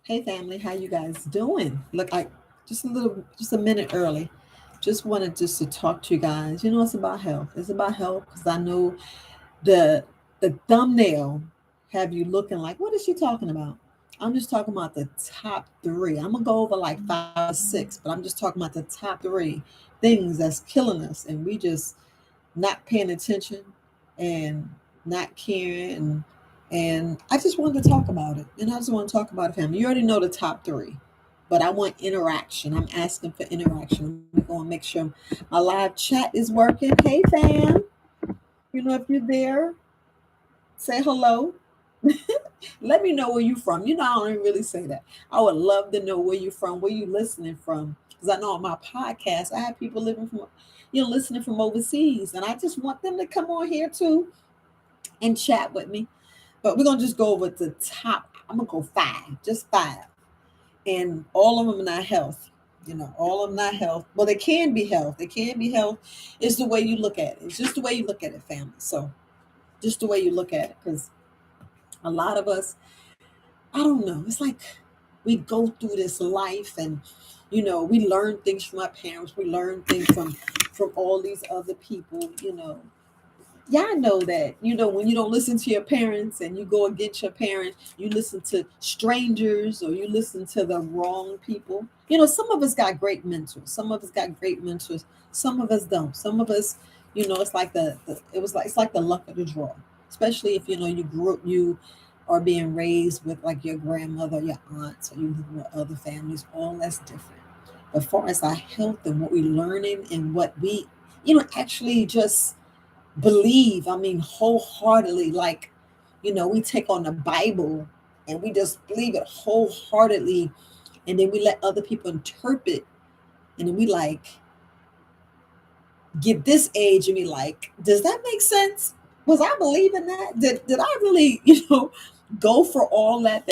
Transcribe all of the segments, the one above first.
Hey family, how you guys doing? Look, I just a minute early. Just wanted just to talk to you guys. You know, it's about health. It's about health because I know the the thumbnail have you looking like, what is she talking about? I'm just talking about the top three. I'm gonna go over like five or six, but I'm just talking about the top three things that's killing us, and we just not paying attention and not caring and I just wanted to talk about it. And I just want to talk about it, family. You already know the top three, but I want interaction. I'm asking for interaction. Let me go and make sure my live chat is working. Hey fam, you know, if you're there, say hello. Let me know where you from. You know, I don't even really say that. I would love to know where you from, where you listening from. Because I know on my podcast, I have people living from, listening from overseas. And I just want them to come on here too and chat with me. But we're gonna just go over the top. I'm gonna go five, just five. And all of them are not health. You know, all of them not health. Well, they can be health. They can be health. It's the way you look at it. It's just the way you look at it, family. So just the way you look at it. Because a lot of us, I don't know. It's like we go through this life and we learn things from our parents. We learn things from all these other people, Y'all know that, when you don't listen to your parents and you go against your parents, you listen to strangers or you listen to the wrong people. Some of us got great mentors. Some of us got great mentors. Some of us don't. Some of us, it's like it's like the luck of the draw. Especially if you are being raised with like your grandmother, your aunts, or you live with other families, all that's different. But far as our health and what we're learning and what we, actually just believe, I mean, wholeheartedly, like, we take on the Bible and we just believe it wholeheartedly, and then we let other people interpret, and then we like get this age and be like, does that make sense? Was I believing that? Did I really, go for all that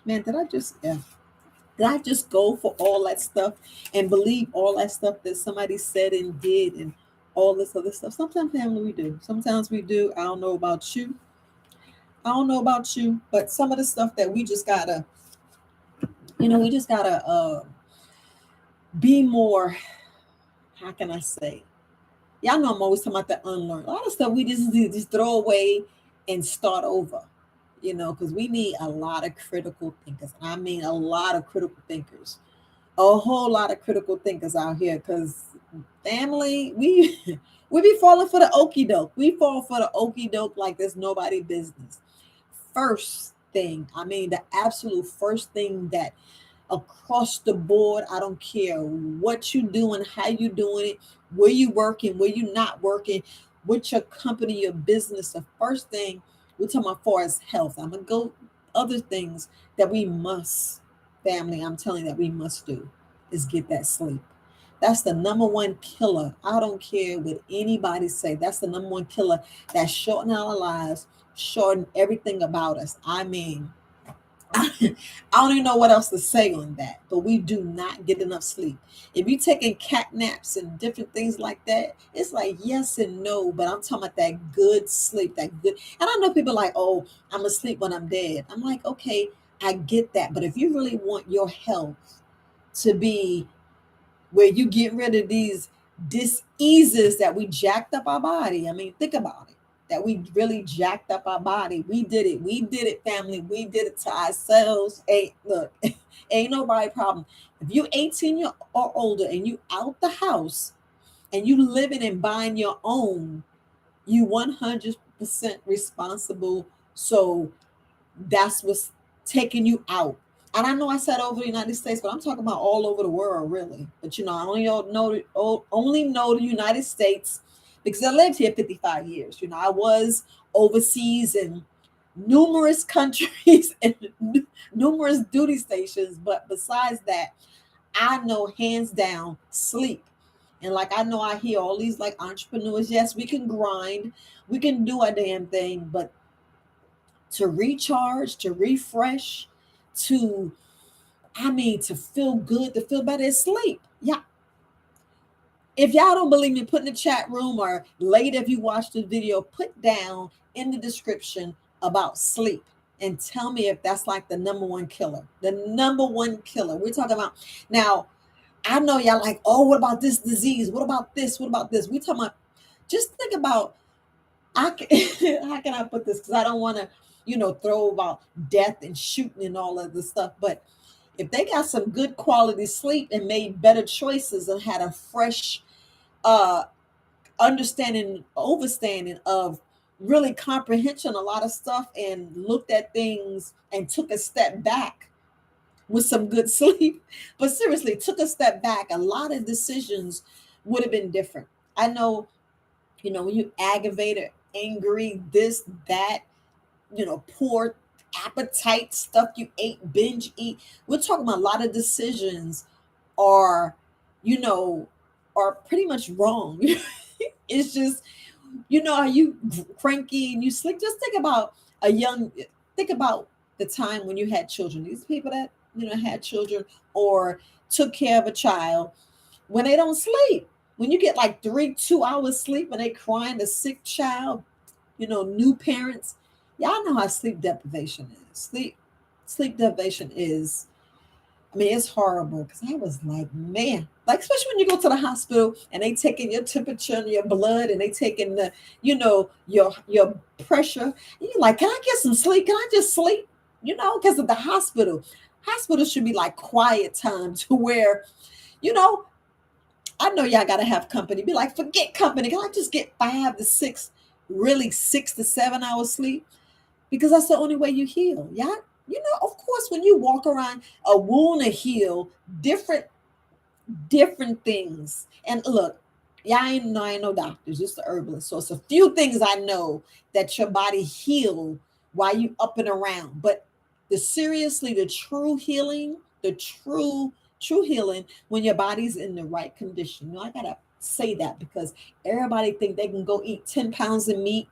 man, did I just go for all that stuff and believe all that stuff that somebody said and did and all this other stuff? Sometimes, family, we do. Sometimes we do. I don't know about you. I don't know about you, but some of the stuff that we just gotta be more. How can I say? Y'all know I'm always talking about the unlearned. A lot of stuff we just throw away and start over. Because we need a lot of critical thinkers. I mean, a lot of critical thinkers, a whole lot of critical thinkers out here, because family, we we be falling for the okey doke. We fall for the okey doke like there's nobody business. First thing, I mean, the absolute first thing that across the board, I don't care what you doing, how you doing it, where you working, where you not working, with your company, your business. The first thing we're talking about for is health. I'm gonna go other things that we must, family, I'm telling you, that we must do is get that sleep. That's the number one killer. I don't care what anybody say. That's the number one killer that's shortening our lives, shorten everything about us. I mean, I don't even know what else to say on that, but we do not get enough sleep. If you're taking cat naps and different things like that, it's like yes and no, but I'm talking about that good sleep, that good. And I know people like, oh, I'm asleep when I'm dead. I'm like, okay, I get that. But if you really want your health to be where you get rid of these diseases that we jacked up our body. I mean, think about it. That we really jacked up our body. We did it. We did it, family. We did it to ourselves. Hey, look, ain't nobody problem. If you 18 year or older and you out the house and you living and buying your own, you 100% responsible. So that's what's taking you out. And I know I said over the United States, but I'm talking about all over the world, really. But I only know the United States because I lived here 55 years. I was overseas in numerous countries and numerous duty stations. But besides that, I know hands down sleep. And like I know I hear all these like entrepreneurs, yes, we can grind, we can do a damn thing, but to recharge, to refresh, to, I mean, to feel good, to feel better is sleep. Yeah. If y'all don't believe me, put in the chat room or later if you watch the video, put down in the description about sleep. and tell me if that's like the number one killer. The number one killer. We're talking about now. I know y'all like, oh, what about this disease? What about this? What about this? We talking about. Just think about. I can, how can I put this? Because I don't want to, throw about death and shooting and all of this stuff. But if they got some good quality sleep and made better choices and had a fresh uh understanding, overstanding of really comprehension a lot of stuff and looked at things and took a step back with some good sleep. But seriously, took a step back, a lot of decisions would have been different. I know, when you aggravated, angry, this, that, poor appetite, stuff you ate, binge eat. We're talking about a lot of decisions are, you know, are pretty much wrong. It's just, are you cranky and you sleep? Just think about the time when you had children. These people that, had children or took care of a child when they don't sleep. When you get like 2 hours sleep and they crying a sick child, new parents, y'all know how sleep deprivation is. Sleep deprivation is, I mean, it's horrible because I was like, man, like especially when you go to the hospital and they taking your temperature and your blood and they taking the, your pressure. And you're like, can I get some sleep? Can I just sleep? Because of the hospital. Hospital should be like quiet time to where, you know, I know y'all gotta have company. Be like, forget company. Can I just get 5 to 6, really 6 to 7 hours sleep? Because that's the only way you heal. Yeah. Of course, when you walk around, a wound to heal, different things. And look, y'all I ain't no doctors, just the herbalist. So it's a few things I know that your body heal while you up and around. But the true healing, the true healing when your body's in the right condition. I gotta say that because everybody think they can go eat 10 pounds of meat,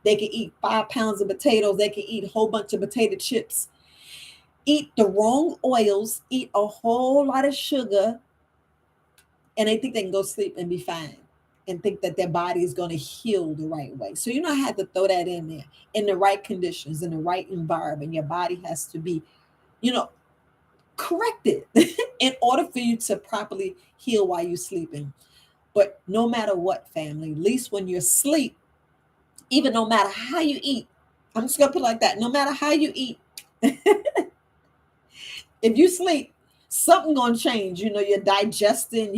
they can eat 5 pounds of potatoes, they can eat a whole bunch of potato chips, eat the wrong oils, eat a whole lot of sugar, and they think they can go sleep and be fine and think that their body is going to heal the right way. So I had to throw that in there. In the right conditions, in the right environment, your body has to be, you know, corrected in order for you to properly heal while you're sleeping. But no matter what, family, at least when you're asleep, even no matter how you eat, I'm just gonna put it like that. No matter how you eat, if you sleep, something gonna change. You're digesting,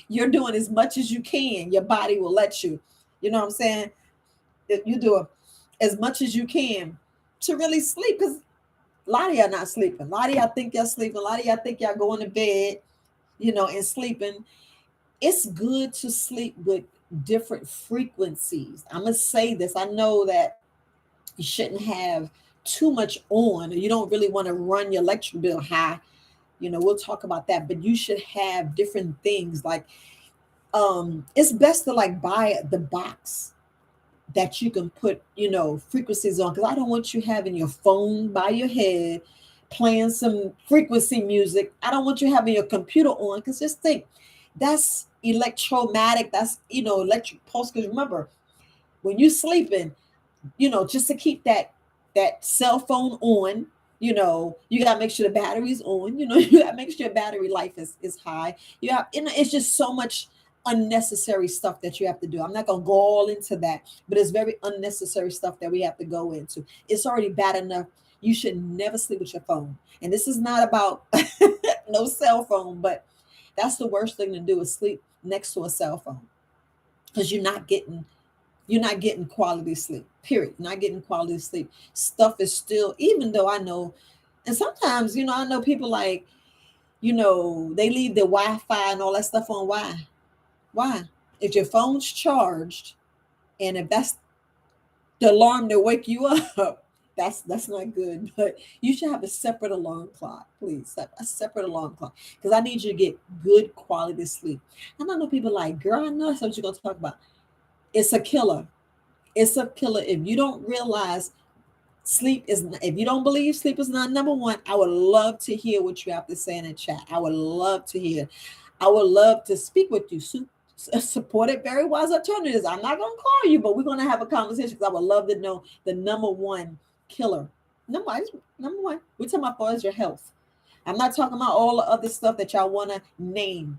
you're doing as much as you can. Your body will let you. You know what I'm saying? If you do as much as you can to really sleep, because a lot of y'all not sleeping. A lot of y'all think y'all sleeping. A lot of y'all think y'all going to bed, and sleeping. It's good to sleep with different frequencies. I'm gonna say this. I know that you shouldn't have too much on, or you don't really want to run your electric bill high. We'll talk about that, but you should have different things like it's best to like buy the box that you can put, frequencies on. Because I don't want you having your phone by your head playing some frequency music. I don't want you having your computer on, because just think that's electromagnetic, that's electric pulse. Because remember, when you're sleeping, just to keep that cell phone on, you gotta make sure the battery's on, you gotta make sure your battery life is high. It's just so much unnecessary stuff that you have to do. I'm not gonna go all into that, but it's very unnecessary stuff that we have to go into. It's already bad enough. You should never sleep with your phone. And this is not about no cell phone, but that's the worst thing to do is sleep next to a cell phone, because you're not getting quality sleep. Period. Not getting quality sleep. Stuff is still, even though I know, and sometimes, I know people like, they leave their Wi-Fi and all that stuff on. Why? Why? If your phone's charged, and if that's the alarm to wake you up, that's not good. But you should have a separate alarm clock, please. A separate alarm clock. Because I need you to get good quality sleep. And I know people like, girl, I know that's what you're gonna talk about. It's a killer. It's a killer. If you don't realize if you don't believe sleep is not number one, I would love to hear what you have to say in the chat. I would love to hear. I would love to speak with you. Supported Very Wise Alternatives. I'm not going to call you, but we're going to have a conversation, because I would love to know the number one killer. Number one, we're talking about far as your health. I'm not talking about all the other stuff that y'all want to name.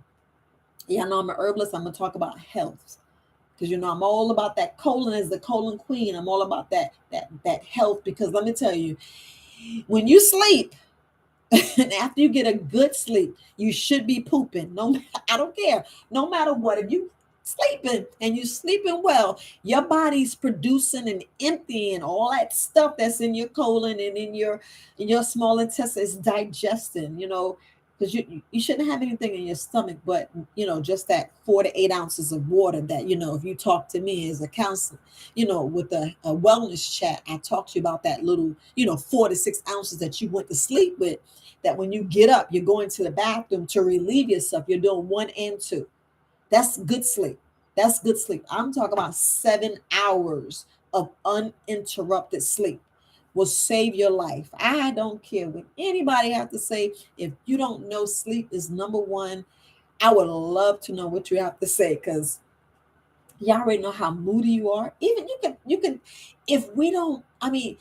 Yeah, I know I'm an herbalist. I'm gonna talk about health because I'm all about that. Colon is the colon queen. I'm all about that health because let me tell you, when you sleep, and after you get a good sleep, you should be pooping. No, I don't care. No matter what, if you sleeping and you sleeping well, your body's producing and emptying all that stuff that's in your colon and in your small intestine is digesting. Because you shouldn't have anything in your stomach, but just that 4 to 8 ounces of water. That if you talk to me as a counselor, with a wellness chat, I talk to you about that little 4 to 6 ounces that you went to sleep with, that when you get up, you're going to the bathroom to relieve yourself. You're doing 1 and 2. That's good sleep. That's good sleep. I'm talking about 7 hours of uninterrupted sleep will save your life. I don't care what anybody have to say. If you don't know sleep is number one, I would love to know what you have to say because y'all already know how moody you are. Even you can if we don't, I mean,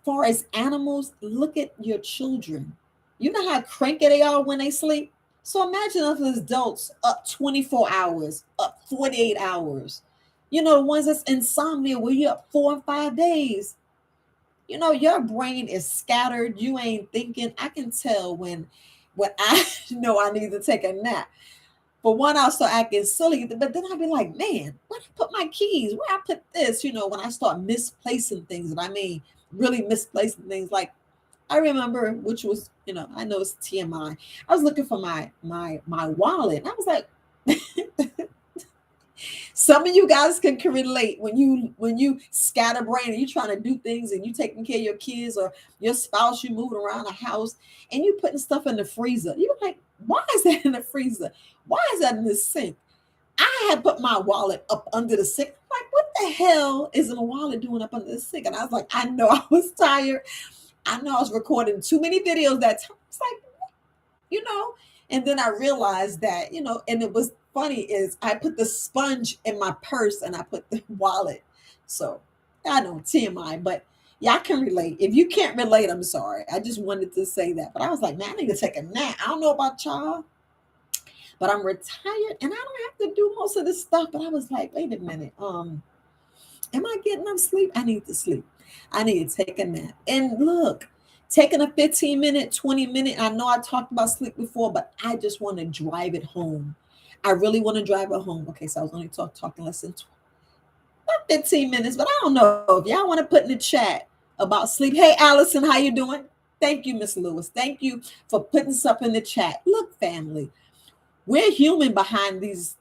far as animals, look at your children. You know how cranky they are when they sleep? So imagine us as adults up 24 hours, up 48 hours. The ones that's insomnia where you're up 4 and 5 days. Your brain is scattered. You ain't thinking. I can tell when I know I need to take a nap. For one, I'll start acting silly, but then I'll be like, man, where did I put my keys? Where I put this? When I start misplacing things, and I mean really misplacing things. Like I remember, which was, I know it's TMI. I was looking for my wallet, and I was like, some of you guys can relate when you scatterbrain and you trying to do things and you taking care of your kids or your spouse, you moving around the house and you putting stuff in the freezer. You're like, why is that in the freezer? Why is that in the sink? I had put my wallet up under the sink. I'm like, what the hell is a wallet doing up under the sink? And I was like, I know I was tired. I know I was recording too many videos that time. It's like, you know. And then I realized that, and it was funny is I put the sponge in my purse and I put the wallet. So I know TMI, but y'all can relate. If you can't relate, I'm sorry. I just wanted to say that. But I was like, man, I need to take a nap. I don't know about y'all, but I'm retired and I don't have to do most of this stuff. But I was like, wait a minute. Am I getting enough sleep? I need to sleep. I need to take a nap. And look, taking a 15-minute, 20-minute, I know I talked about sleep before, but I just want to drive it home. I really want to drive it home. Okay, so I was only talking less than about 15 minutes, but I don't know if y'all want to put in the chat about sleep. Hey, Allison, how you doing? Thank you, Miss Lewis. Thank you for putting stuff in the chat. Look, family, we're human behind these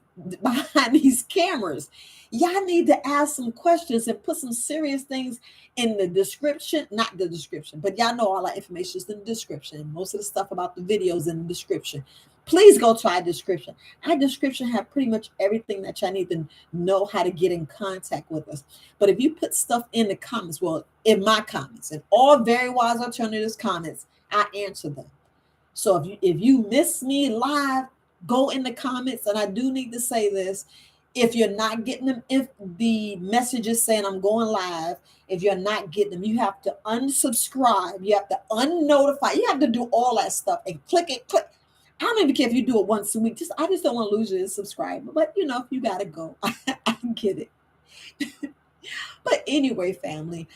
cameras. Y'all need to ask some questions and put some serious things in the description. Not the description, but y'all know all our information is in the description. Most of the stuff about the videos in the description. Please go to our description. Our description have pretty much everything that y'all need to know how to get in contact with us. But if you put stuff in the comments, well, in my comments, and all Very Wise Alternatives comments, I answer them. So if you miss me live, go in the comments. And I do need to say this. If you're not getting them, if the message is saying I'm going live, if you're not getting them, you have to unsubscribe. You have to unnotify. You have to do all that stuff and click. I don't even care if you do it once a week. I just don't want to lose you as a subscriber. But if you gotta go, I get it. But anyway, family,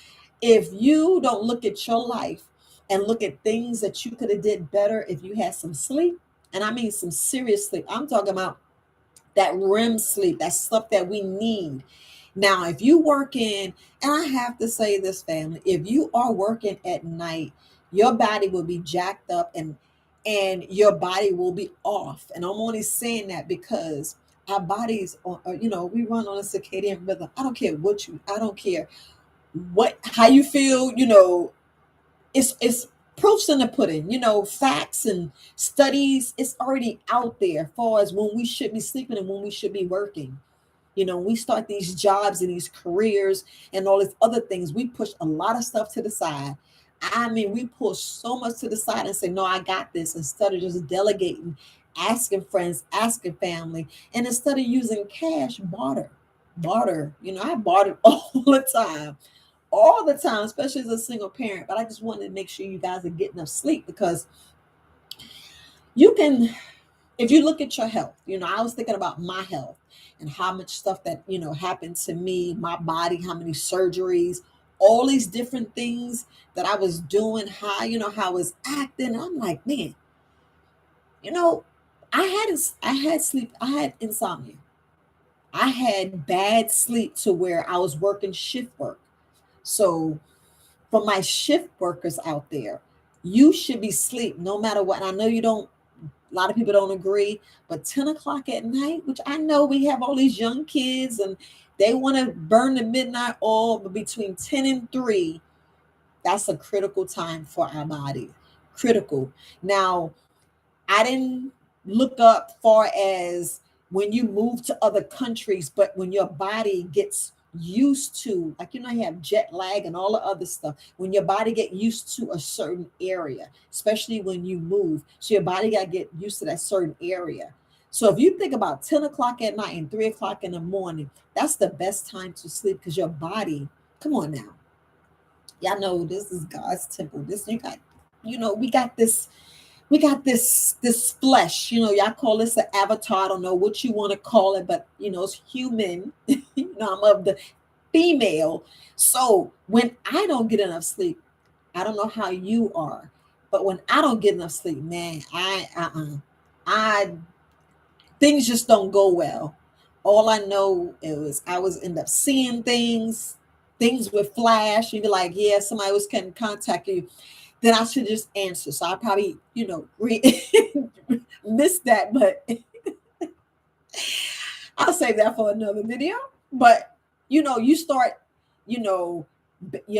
if you don't look at your life and look at things that you could have did better if you had some sleep, and I mean some serious sleep. I'm talking about that REM sleep, that stuff that we need. Now, if you working, and I have to say this, family, if you are working at night, your body will be jacked up and your body will be off. And I'm only saying that because our bodies are, we run on a circadian rhythm. I don't care I don't care how you feel, it's proofs in the pudding, facts and studies. It's already out there as far as when we should be sleeping and when we should be working. We start these jobs and these careers and all these other things. We push a lot of stuff to the side. I mean, we push so much to the side and say, no, I got this, instead of just delegating, asking friends, asking family, and instead of using cash, barter. I barter all the time. all the time, especially as a single parent. But I just wanted to make sure you guys are getting enough sleep, because you can, if you look at your health, I was thinking about my health and how much stuff that, happened to me, my body, how many surgeries, all these different things that I was doing, how I was acting. I'm like, man, you know, I had sleep, I had insomnia. I had bad sleep to where I was working shift work. So for my shift workers out there, you should be sleep no matter what. And I know you don't, a lot of people don't agree, but 10 o'clock at night, which I know we have all these young kids and they want to burn the midnight oil, but between 10 and 3, that's a critical time for our body. Critical. Now, I didn't look up far as when you move to other countries, but when your body gets used to, like, you have jet lag and all the other stuff, when your body get used to a certain area, especially when you move, so your body got to get used to that certain area. So if you think about 10 o'clock at night and 3 o'clock in the morning, that's the best time to sleep, because your body, come on now, y'all know this is God's temple. This, you got, we got this flesh, y'all call this an avatar. I don't know what you want to call it, but it's human. I'm of the female. So when I don't get enough sleep, I don't know how you are, but when I don't get enough sleep, man, I things just don't go well. All I know is I was end up seeing things would flash. You'd be like, yeah, somebody was can contact you, then I should just answer. So I probably, missed that, but I'll save that for another video. But, you start, your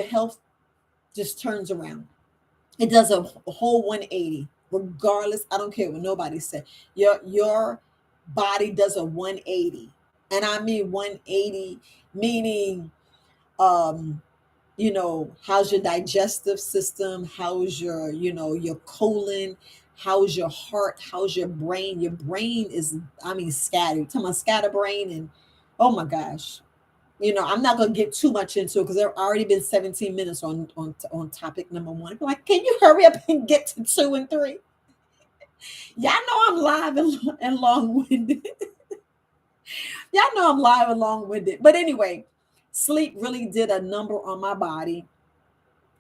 health just turns around. It does a whole 180, regardless. I don't care what nobody said. Your body does a 180. And I mean 180, meaning, how's your digestive system, how's your colon, how's your heart, how's your brain is, I mean, scattered. You're talking about scatterbrain, and oh my gosh, I'm not going to get too much into it because there already been 17 minutes on topic number 1. I'm like, can you hurry up and get to 2 and 3? Y'all know I'm live and long-winded. Y'all know I'm live and long-winded. But anyway, sleep really did a number on my body,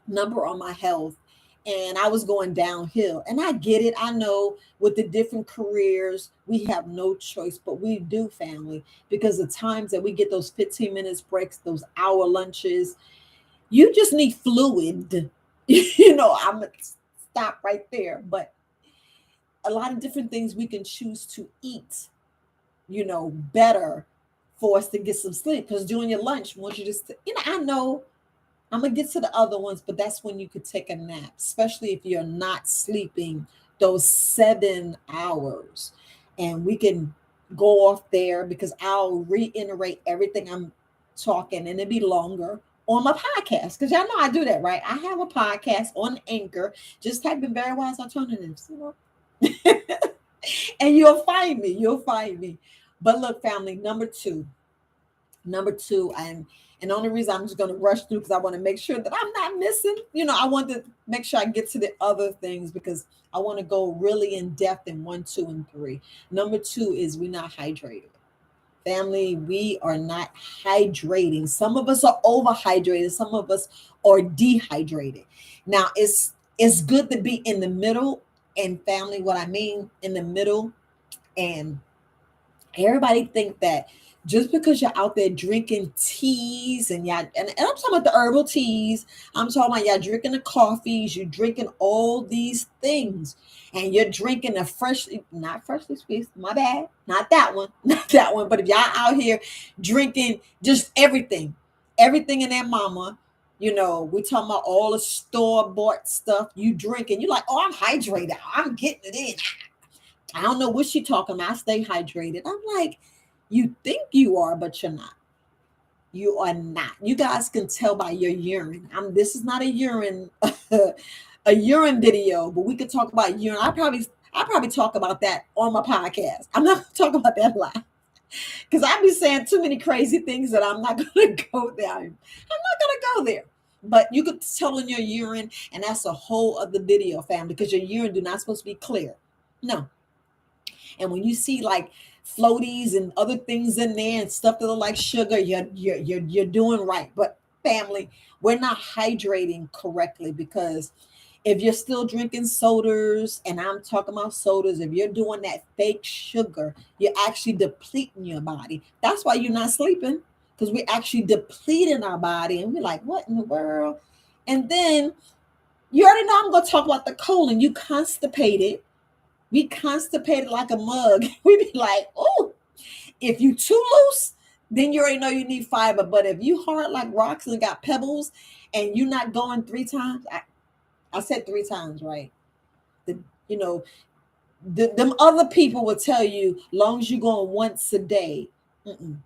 number on my health, and I was going downhill. And I get it. I know with the different careers, we have no choice, but we do, family, because the times that we get those 15 minutes breaks, those hour lunches, you just need fluid. I'm going to stop right there. But a lot of different things we can choose to eat, better for us to get some sleep. Because during your lunch, once you just, I know I'm going to get to the other ones, but that's when you could take a nap, especially if you're not sleeping those 7 hours. And we can go off there because I'll reiterate everything I'm talking, and it'll be longer on my podcast. Because y'all know I do that, right? I have a podcast on Anchor. Just type in Very Wise Alternatives, and you'll find me. You'll find me. But look, family, number two, and the only reason I'm just going to rush through because I want to make sure that I'm not missing, I want to make sure I get to the other things because I want to go really in depth in 1, 2, and 3. Number 2 is we're not hydrated. Family, we are not hydrating. Some of us are overhydrated. Some of us are dehydrated. Now, it's good to be in the middle. And family, what I mean in the middle, and everybody think that just because you're out there drinking teas and y'all, and I'm talking about the herbal teas, I'm talking about y'all drinking the coffees, you're drinking all these things, and you're drinking not freshly squeezed, my bad, not that one, but if y'all out here drinking just everything in that mama, we talking about all the store-bought stuff you drinking, you're like, oh, I'm hydrated, I'm getting it in. I don't know what she talking about. I stay hydrated. I'm like, you think you are, but you're not. You are not. You guys can tell by your urine. This is not a urine video, but we could talk about urine. I probably talk about that on my podcast. I'm not going to talk about that live because I be saying too many crazy things that I'm not going to go there. I'm not going to go there. But you could tell in your urine, and that's a whole other video, family, because your urine do not supposed to be clear. No. And when you see like floaties and other things in there and stuff that look like sugar, you're doing right. But family, we're not hydrating correctly, because if you're still drinking sodas, and I'm talking about sodas, if you're doing that fake sugar, you're actually depleting your body. That's why you're not sleeping, because we're actually depleting our body, and we're like, what in the world? And then you already know I'm going to talk about the colon. You constipated. We constipated like a mug. We be like, oh, if you too loose, then you already know you need fiber. But if you hard like rocks and got pebbles, and you're not going 3 times, I said 3 times, right? The, you know, them other people will tell you, long as you're going once a day. Mm-mm.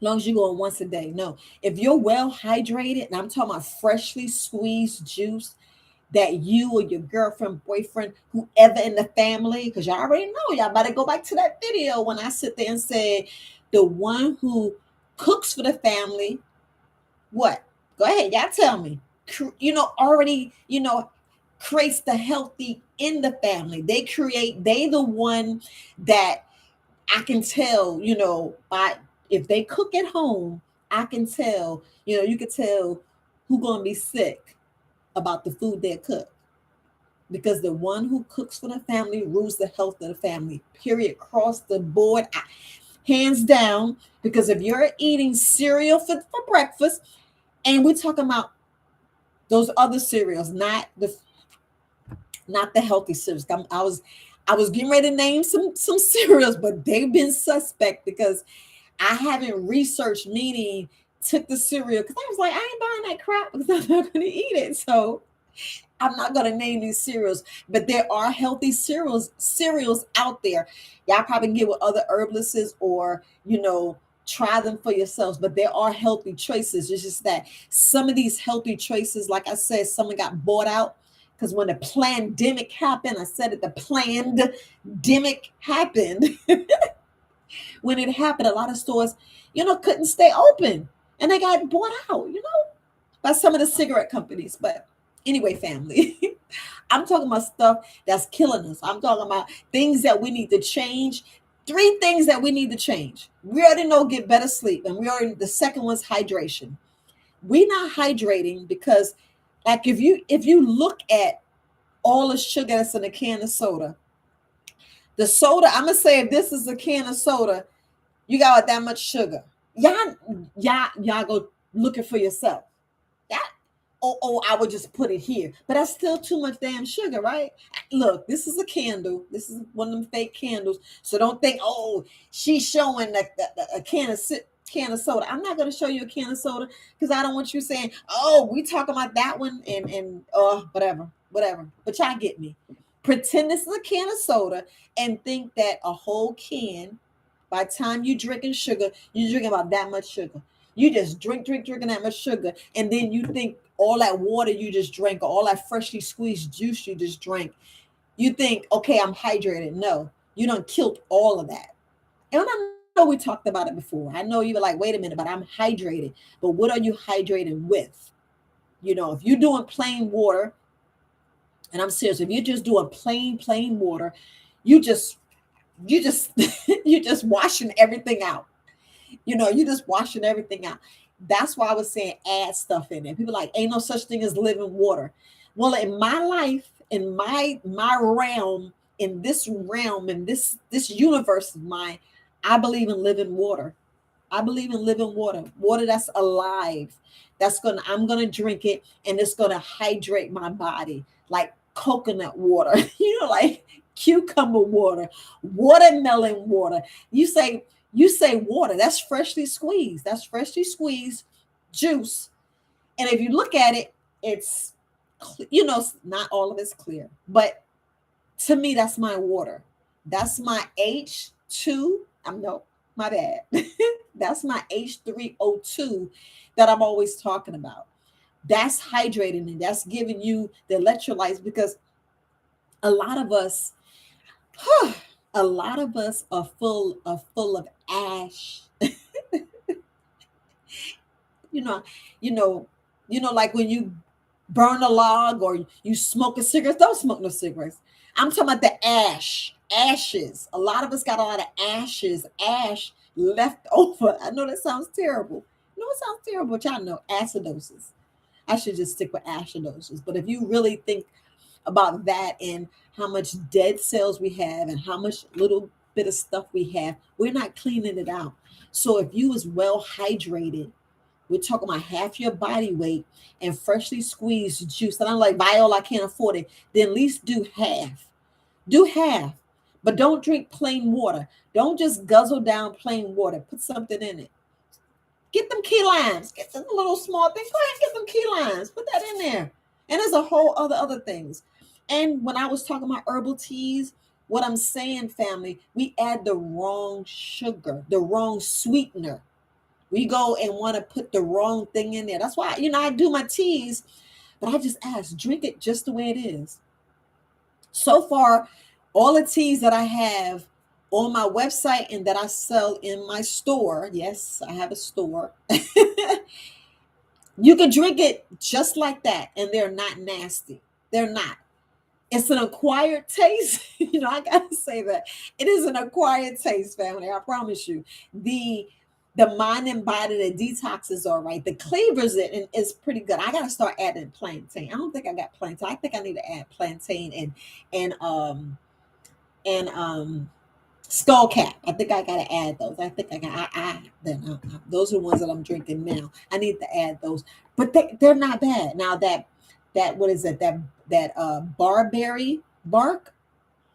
Long as you're going once a day. No, if you're well hydrated, and I'm talking about freshly squeezed juice, that you or your girlfriend, boyfriend, whoever in the family, because y'all already know, y'all better go back to that video when I sit there and say, the one who cooks for the family, what? Go ahead, y'all tell me. Already, creates the healthy in the family. They the one that I can tell, by if they cook at home, I can tell, you can tell who gonna be sick about the food they cook, because the one who cooks for the family rules the health of the family, period, across the board, hands down. Because if you're eating cereal for breakfast, and we're talking about those other cereals, not the healthy cereals. I was getting ready to name some cereals, but they've been suspect, because I haven't researched, meaning took the cereal, because I was like, I ain't buying that crap, because I'm not going to eat it. So I'm not going to name these cereals, but there are healthy cereals out there. Y'all probably can get with other herbalists, or try them for yourselves. But there are healthy choices. It's just that some of these healthy choices, like I said, someone got bought out, because when the pandemic happened, I said it, the pandemic happened. When it happened, a lot of stores, couldn't stay open, and they got bought out, by some of the cigarette companies. But anyway, family, I'm talking about stuff that's killing us. I'm talking about things that we need to change. 3 things that we need to change. We already know, get better sleep. And the second one's hydration. We're not hydrating because, like, if you look at all the sugar that's in a can of soda, I'm gonna say, if this is a can of soda, you got that much sugar. Y'all go looking for yourself. That I would just put it here, but that's still too much damn sugar, right? Look, this is a candle. This is one of them fake candles. So don't think, oh, she's showing a can of soda. I'm not going to show you a can of soda, because I don't want you saying, oh, we talking about that one, and whatever. But y'all get me. Pretend this is a can of soda, and think that a whole can, by the time you drinking sugar, you're drinking about that much sugar. You just drinking that much sugar, and then you think all that water you just drank, or all that freshly squeezed juice you just drank, you think, okay, I'm hydrated. No, you done killed all of that. And I know we talked about it before. I know you were like, wait a minute, but I'm hydrated. But what are you hydrated with? If you're doing plain water, and I'm serious, if you're just doing plain water, you just you're just washing everything out. You're just washing everything out. That's why I was saying add stuff in there. People are like, ain't no such thing as living water. Well, in my life, in my realm, in this universe of mine, I believe in living water. I believe in living water. Water that's alive. I'm gonna drink it, and it's gonna hydrate my body, like coconut water, like cucumber water, watermelon water. You say water, that's freshly squeezed. That's freshly squeezed juice. And if you look at it, it's, not all of it's clear. But to me, that's my water. That's my H2. No, my bad. That's my H3O2 that I'm always talking about. That's hydrating, and that's giving you the electrolytes, because a lot of us, a lot of us are full of ash. you know, you know, Like when you burn a log or you smoke a cigarette, don't smoke no cigarettes. I'm talking about the ashes. A lot of us got a lot of ash left over. I know that sounds terrible. No, it sounds terrible, but y'all know acidosis. I should just stick with acidosis. But if you really think about that and how much dead cells we have and how much little bit of stuff we have, we're not cleaning it out. So if you was well hydrated, we're talking about half your body weight and freshly squeezed juice. And I'm like, Viola, I can't afford it. Then at least do half. Do half. But don't drink plain water. Don't just guzzle down plain water. Put something in it. Get them key limes. Get some little small thing. Go ahead and get some key limes. Put that in there. And there's a whole other things. And when I was talking about herbal teas, what I'm saying, family, we add the wrong sugar, the wrong sweetener. We go and want to put the wrong thing in there. That's why, I do my teas, but I just ask, drink it just the way it is. So far, all the teas that I have on my website and that I sell in my store, yes, I have a store. You can drink it just like that, and they're not nasty. They're not. It's an acquired taste. I gotta say that it is an acquired taste, family. I promise you. The mind and body, the detox is all right. The cleavers is pretty good. I gotta start adding plantain. I don't think I got plantain. I think I need to add plantain and skull cap. I think I gotta add those. I think I got those are the ones that I'm drinking now. I need to add those, but they're not bad. Now that what is it? That barberry bark,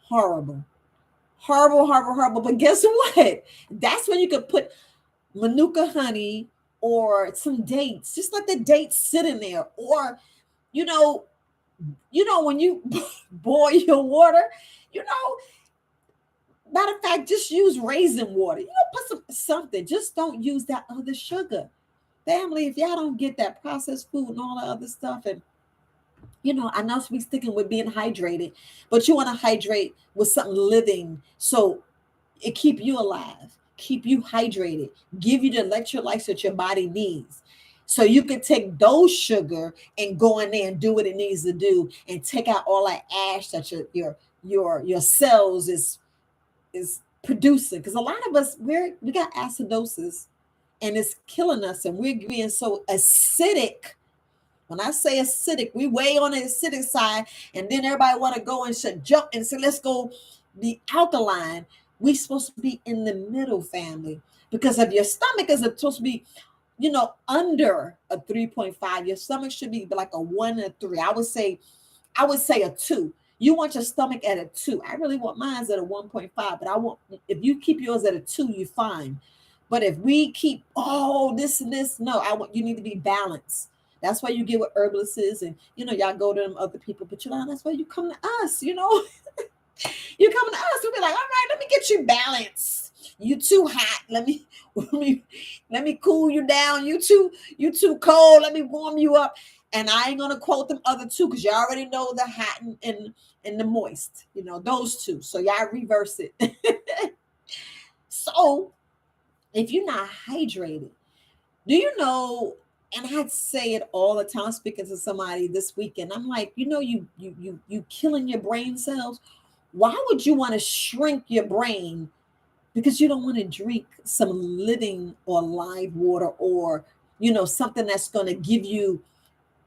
horrible, horrible, horrible, horrible. But guess what? That's when you could put manuka honey or some dates. Just let the dates sit in there, or you know, when you boil your water, you know. Matter of fact, just use raisin water. Put something. Just don't use that other sugar. Family, if y'all don't get that processed food and all the other stuff, and I know we sticking with being hydrated, but you want to hydrate with something living, so it keep you alive, keep you hydrated, give you the electrolytes that your body needs. So you can take those sugar and go in there and do what it needs to do, and take out all that ash that your cells is producing. Because a lot of us we got acidosis, and it's killing us, and we're being so acidic. When I say acidic, we way on the acidic side, and then everybody want to go and should jump and say, let's go be alkaline. We supposed to be in the middle, family, because if your stomach is supposed to be, under a 3.5, your stomach should be like a 1 or 3. I would say a 2. You want your stomach at a 2. I really want mine at a 1.5, but if you keep yours at a 2, you're fine. But if we keep this and this, no, you need to be balanced. That's why you get with herbalists, and y'all go to them other people, but that's why you come to us. You come to us. We'll be like, all right, let me get you balanced. You too hot. Let me cool you down. You too cold. Let me warm you up. And I ain't gonna quote them other two, because you already know the hot and the moist. Those two. So y'all reverse it. So if you're not hydrated, do you know? And I'd say it all the time, speaking to somebody this weekend. I'm like, you killing your brain cells. Why would you want to shrink your brain? Because you don't want to drink some living or live water, or something that's going to give you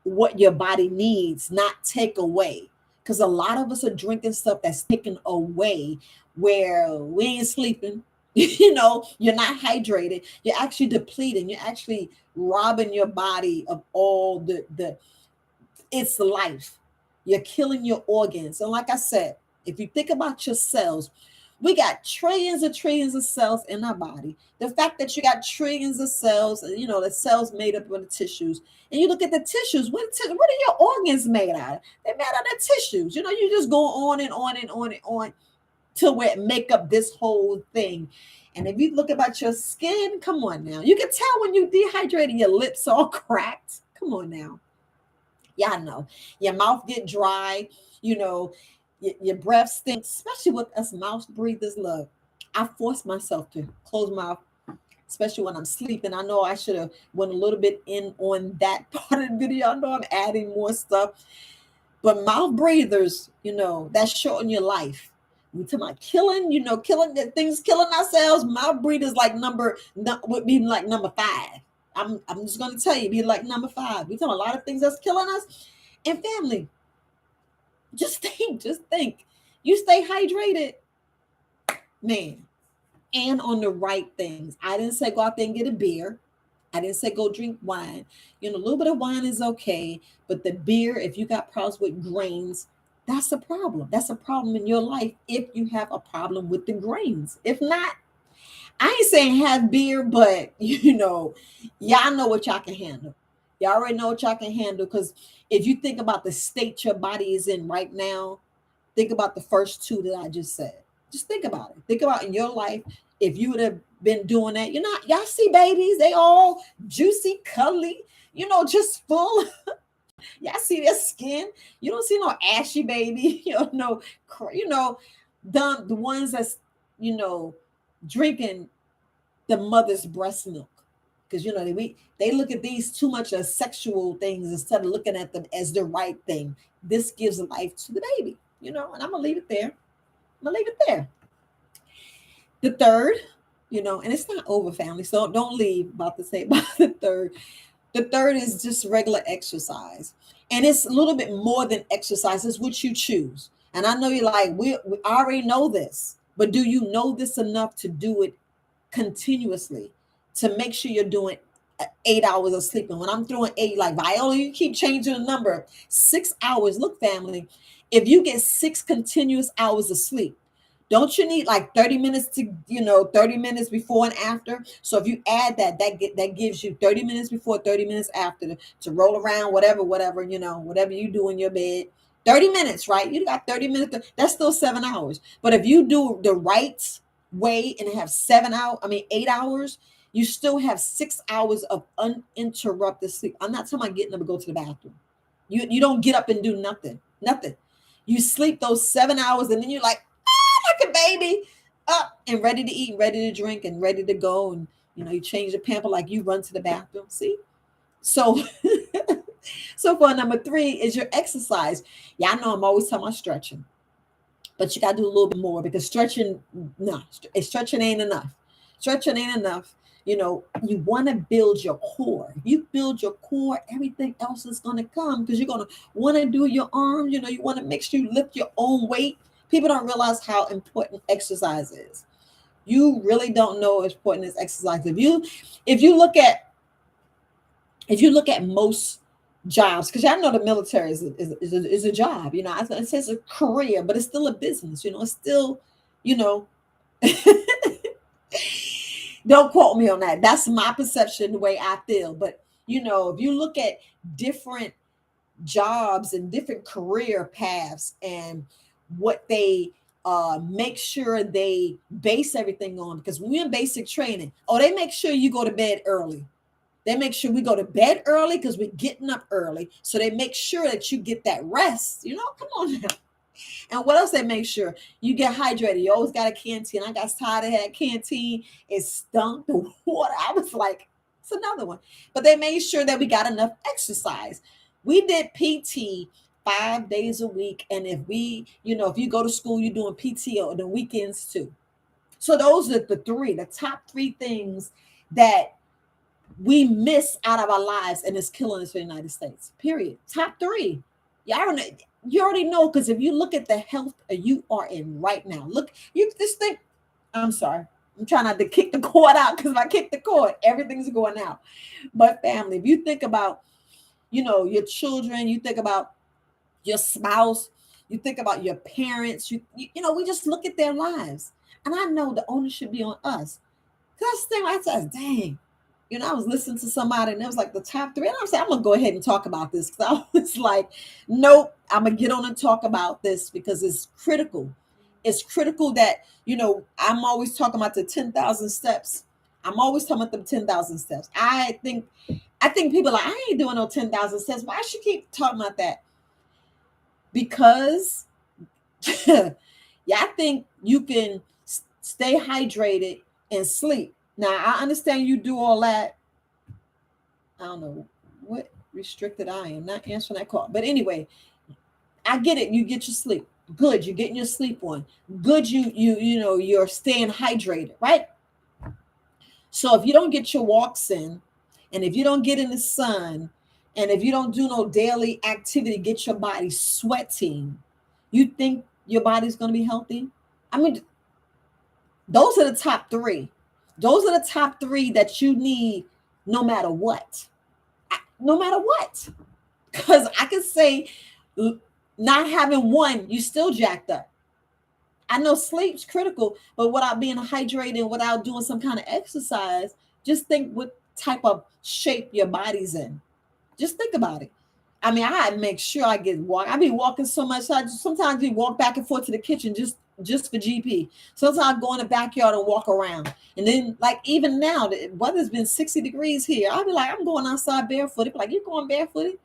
what your body needs, not take away. Because a lot of us are drinking stuff that's taken away, where we ain't sleeping. You're not hydrated. You're actually depleting. You're actually robbing your body of all the its life. You're killing your organs. And like I said, if you think about your cells, we got trillions of cells in our body. The fact that you got trillions of cells, the cells made up of the tissues. And you look at the tissues, what are your organs made out of? They're made out of tissues. You just go on and on and on and on till we make up this whole thing. And if you look about your skin, come on now. You can tell when you dehydrated, your lips all cracked. Come on now. Y'all know. Your mouth get dry, your breath stinks, especially with us mouth breathers. Look, I force myself to close my mouth especially when I'm sleeping. I know I should have went a little bit in on that part of the video. I know I'm adding more stuff, but mouth breathers, that shorten your life. We talking about killing, killing the things, killing ourselves. Mouth breathers would be like number 5. I'm just gonna tell you, be like number 5. We talking a lot of things that's killing us. And family, just think. You stay hydrated, man, and on the right things. I didn't say go out there and get a beer. I didn't say go drink wine. A little bit of wine is okay, but the beer, if you got problems with grains, that's a problem. That's a problem in your life if you have a problem with the grains. If not, I ain't saying have beer, but y'all know what y'all can handle. Y'all already know what y'all can handle, because if you think about the state your body is in right now, think about the first two that I just said. Just think about it. Think about in your life, if you would have been doing that. Y'all see babies, they all juicy, cuddly, just full. Y'all see their skin. You don't see no ashy baby. No, the ones that's, drinking the mother's breast milk. Because they look at these too much as sexual things instead of looking at them as the right thing. This gives life to the baby, and I'm gonna leave it there. The third, and it's not over, family. So don't leave about to say about the third. The third is just regular exercise. And it's a little bit more than exercise. It's what you choose. And I know you're like, we already know this, but do you know this enough to do it continuously, to make sure you're doing 8 hours of sleeping? When I'm throwing 8, like Viola, you keep changing the number. 6 hours. Look, family, if you get 6 continuous hours of sleep, don't you need like 30 minutes to, 30 minutes before and after? So if you add that gives you 30 minutes before, 30 minutes after to roll around, whatever, whatever you do in your bed. 30 minutes, right? You got 30 minutes. That's still 7 hours. But if you do the right way and have 8 hours, you still have 6 hours of uninterrupted sleep. I'm not talking about getting up and go to the bathroom. You don't get up and do nothing. You sleep those 7 hours, and then you're like a baby, up and ready to eat, ready to drink, and ready to go. And you change the pamper like you run to the bathroom. See? So so for number 3 is your exercise. Y'all know I'm always talking about stretching, but you got to do a little bit more, because stretching ain't enough. You want to build your core. If you build your core, everything else is going to come, because you're going to want to do your arms. You want to make sure you lift your own weight. People don't realize how important exercise is. You really don't know how important is exercise. If you look at most jobs, because y'all know the military is a job. It says a career, but it's still a business. It's still, don't quote me on that. That's my perception, the way I feel. But if you look at different jobs and different career paths and what they make sure they base everything on, because when we're in basic training, they make sure you go to bed early. They make sure we go to bed early because we're getting up early. So they make sure that you get that rest. Come on now. And what else they make sure? You get hydrated. You always got a canteen. I got tired of that canteen. It stunk, the water. I was like, it's another one. But they made sure that we got enough exercise. We did PT 5 days a week. And if you go to school, you're doing PT on the weekends too. So those are the top 3 things that we miss out of our lives, and it's killing us in the United States. Period. Top 3. You already know, because if you look at the health you are in right now, look, you just think, I'm sorry, I'm trying not to kick the cord out, because if I kick the cord, everything's going out. But family, if you think about, your children, you think about your spouse, you think about your parents, we just look at their lives. And I know the onus should be on us. That's the thing I said, dang. I was listening to somebody, and it was like the top 3. And I'm saying, I'm going to go ahead and talk about this, because I was like, nope, I'm going to get on and talk about this, because it's critical. It's critical that, I'm always talking about the 10,000 steps. I'm always talking about the 10,000 steps. I think people are like, I ain't doing no 10,000 steps. Why should you keep talking about that? Because I think you can stay hydrated and sleep Now I understand you do all that. I don't know what restricted I am not answering that call. But anyway, I get it. You get your sleep. Good. You're getting your sleep on. Good. You're staying hydrated, right? So if you don't get your walks in, and if you don't get in the sun, and if you don't do no daily activity, get your body sweating, you think your body's going to be healthy? I mean, those are the top three. Those are the top three that you need no matter what. No matter what. Because I can say not having one, you still jacked up. I know sleep's critical, but without being hydrated, without doing some kind of exercise, just think what type of shape your body's in. Just think about it. I mean, I make sure I get walk. I be walking so much. I just, sometimes we walk back and forth to the kitchen just for GP. Sometimes I go in the backyard and walk around. And then, like, even now, the weather's been 60 degrees here. I'll be like, I'm going outside barefooted. Like, you going barefooted?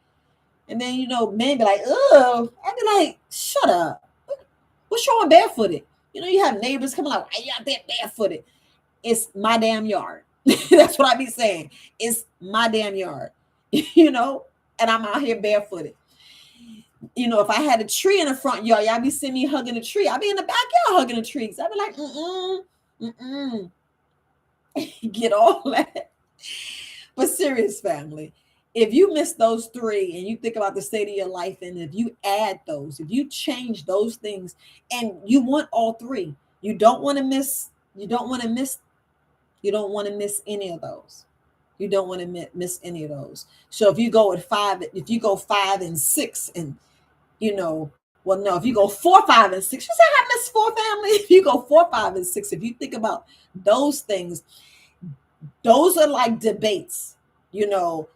And then, men be like, oh, I'd be like, shut up. What's wrong with barefooted? You have neighbors coming like, why you out there barefooted? It's my damn yard. That's what I be saying. It's my damn yard, and I'm out here barefooted. If I had a tree in the front yard, y'all be seeing me hugging a tree. I'll be in the backyard hugging the trees. I'll be like, get all that. But serious, family, if you miss those three and you think about the state of your life, and if you add those, if you change those things, and you want all three, you don't want to miss any of those. You don't want to miss any of those. So if you go with five, if you go 5 and 6, and well, no, if you go 4, 5, and 6, you say I miss 4, family. If you go 4, 5, and 6, if you think about those things, those are like debates.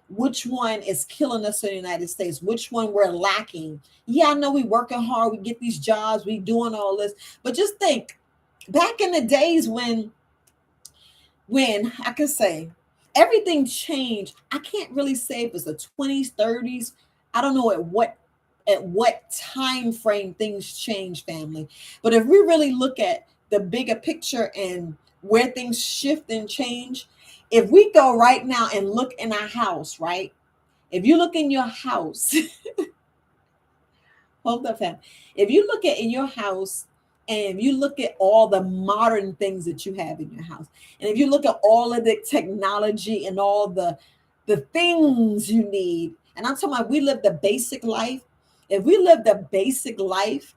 Which one is killing us in the United States? Which one we're lacking? Yeah, I know we working hard. We get these jobs. We doing all this. But just think, back in the days when I can say everything changed. I can't really say if it's the 20s, 30s. I don't know at what time frame things change, family. But if we really look at the bigger picture and where things shift and change, if we go right now and look in our house, right? If you look in your house, hold up, fam. If you look in your house, and if you look at all the modern things that you have in your house, and if you look at all of the technology and all the things you need, and I'm talking about we live the basic life. If we live the basic life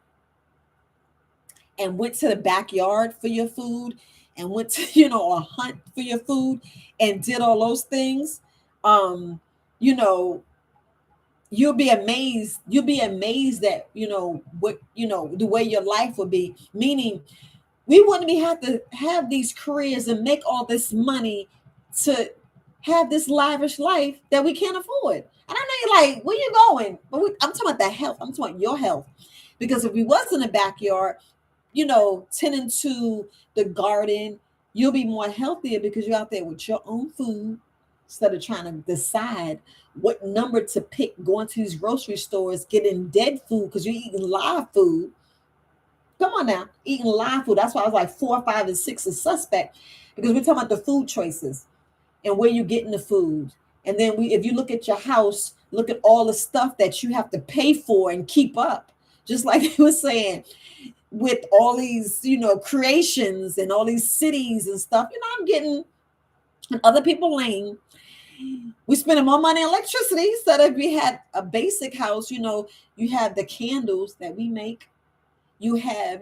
and went to the backyard for your food, and went to a hunt for your food, and did all those things, you know you'll be amazed. You'll be amazed at what the way your life would be. Meaning, we wouldn't be have to have these careers and make all this money to have this lavish life that we can't afford. And I know you're like, where you going? But I'm talking about the health. I'm talking about your health. Because if we was in the backyard, tending to the garden, you'll be more healthier because you're out there with your own food instead of trying to decide what number to pick, going to these grocery stores, getting dead food because you're eating live food. Come on now, eating live food. That's why I was like 4, 5, and 6 is suspect, because we're talking about the food choices and where you're getting the food. And then if you look at your house, look at all the stuff that you have to pay for and keep up. Just like he was saying, with all these, creations and all these cities and stuff, I'm getting other people lane. We're spending more money on electricity. So that if we had a basic house, you have the candles that we make. You have,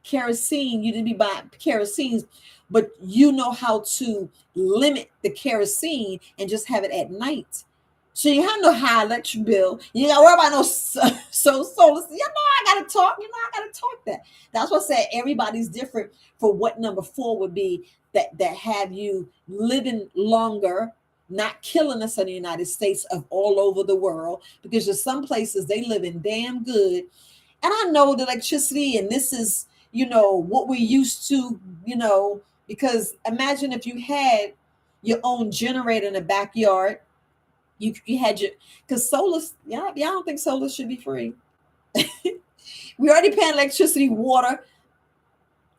kerosene. You didn't be buying kerosene, but you know how to limit the kerosene and just have it at night. So you have no high electric bill. You got to worry about no solar. I got to talk. I got to talk that. That's what I said. Everybody's different for what number 4 would be that have you living longer, not killing us in the United States, of all over the world, because there's some places they live in damn good. And I know the electricity, and this is, what we're used to, because imagine if you had your own generator in the backyard. You had your, because solar, y'all don't think solar should be free. We already paying electricity, water,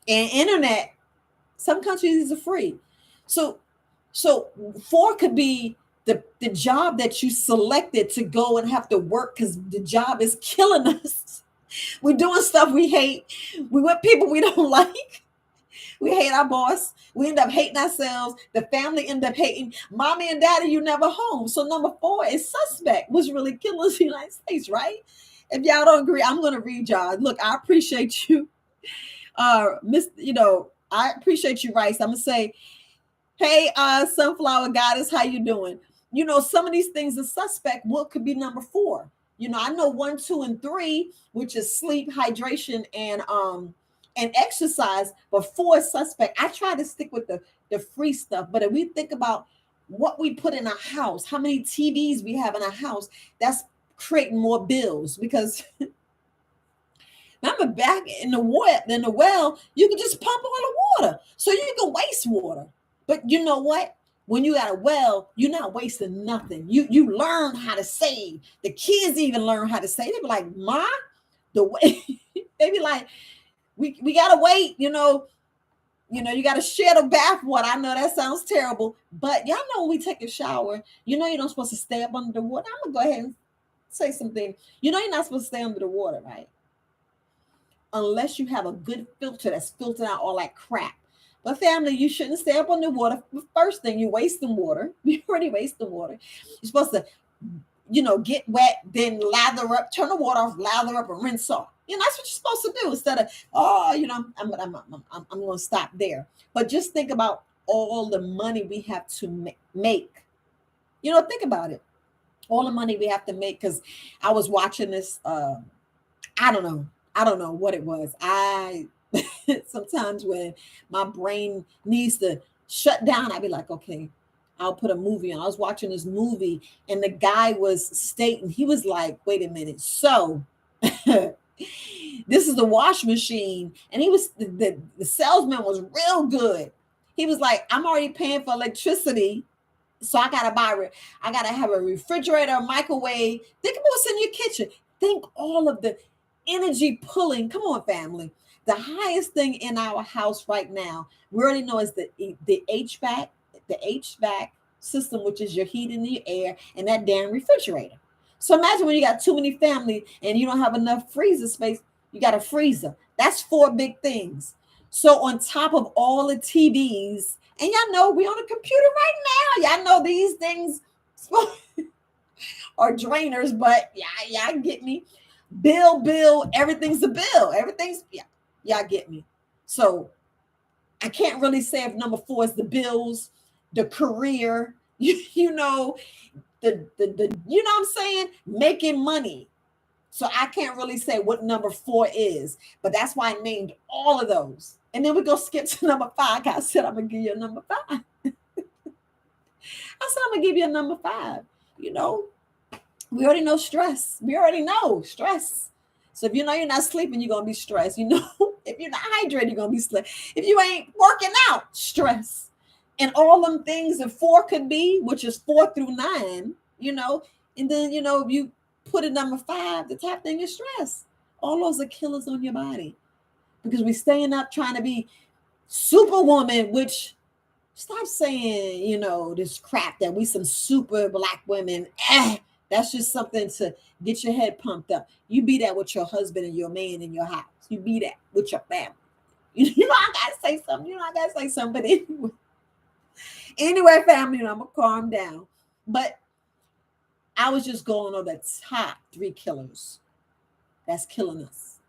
and internet. Some countries are free. So, so four could be the job that you selected to go and have to work because the job is killing us. We're doing stuff we hate. We with people we don't like. We hate our boss. We end up hating ourselves. The family end up hating mommy and daddy. You never home. So number four is suspect, which really kills the United States, right? If y'all don't agree, I'm gonna read y'all. Look, I appreciate you, Miss. I appreciate you, Rice. I'm gonna say, hey, Sunflower Goddess, how you doing? Some of these things are suspect. What could be number four? I know one, two, and three, which is sleep, hydration, and exercise, but four is suspect. I try to stick with the free stuff. But if we think about what we put in our house, how many TVs we have in our house, that's creating more bills because remember back in the well, you can just pump all the water. So you can waste water. But you know what? When you got a well, you're not wasting nothing. You learn how to save. The kids even learn how to save. They be like, Ma, the way they be like, we gotta wait, you gotta share the bath water. I know that sounds terrible, but y'all know when we take a shower, you're not supposed to stay up under the water. I'm gonna go ahead and say something. You're not supposed to stay under the water, right? Unless you have a good filter that's filtered out all that crap. But family, you shouldn't stay up on the water. First thing, you're wasting water. You're already wasting water. You're supposed to, get wet, then lather up, turn the water off, lather up, and rinse off. That's what you're supposed to do instead of, I'm going to stop there. But just think about all the money we have to make. Think about it. All the money we have to make. Because I was watching this, I don't know what it was. Sometimes when my brain needs to shut down, I'd be like, okay, I'll put a movie on. I was watching this movie and the guy was stating, he was like, wait a minute. So this is the wash machine. And the salesman was real good. He was like, I'm already paying for electricity. So I got to have a refrigerator, a microwave. Think about what's in your kitchen. Think all of the energy pulling. Come on, family. The highest thing in our house right now, we already know is the HVAC system, which is your heat in the air, and that damn refrigerator. So imagine when you got too many family and you don't have enough freezer space, you got a freezer. That's four big things. So on top of all the TVs, and y'all know we on a computer right now. Y'all know these things are drainers, but y'all get me. Bill, everything's a bill. Everything's, y'all get me. So I can't really say if number four is the bills, the career, the you know what I'm saying? Making money. So I can't really say what number four is, but that's why I named all of those. And then we go skip to number five. I said I'm gonna give you a number five. I said I'm gonna give you a number five. We already know stress. We already know stress. So if you're not sleeping, you're gonna be stressed. If you're not hydrated, you're gonna be stressed. If you ain't working out, stress. And all them things that four could be, which is 4 through 9, and then you put a number 5, the top thing is stress. All those are killers on your body. Because we're staying up trying to be superwoman, which stop saying, this crap that we some super black women. That's just something to get your head pumped up. You be that with your husband and your man in your house. You be that with your family. I gotta say something. I gotta say something. But anyway, family, I'm gonna calm down. But I was just going on the top 3 killers that's killing us,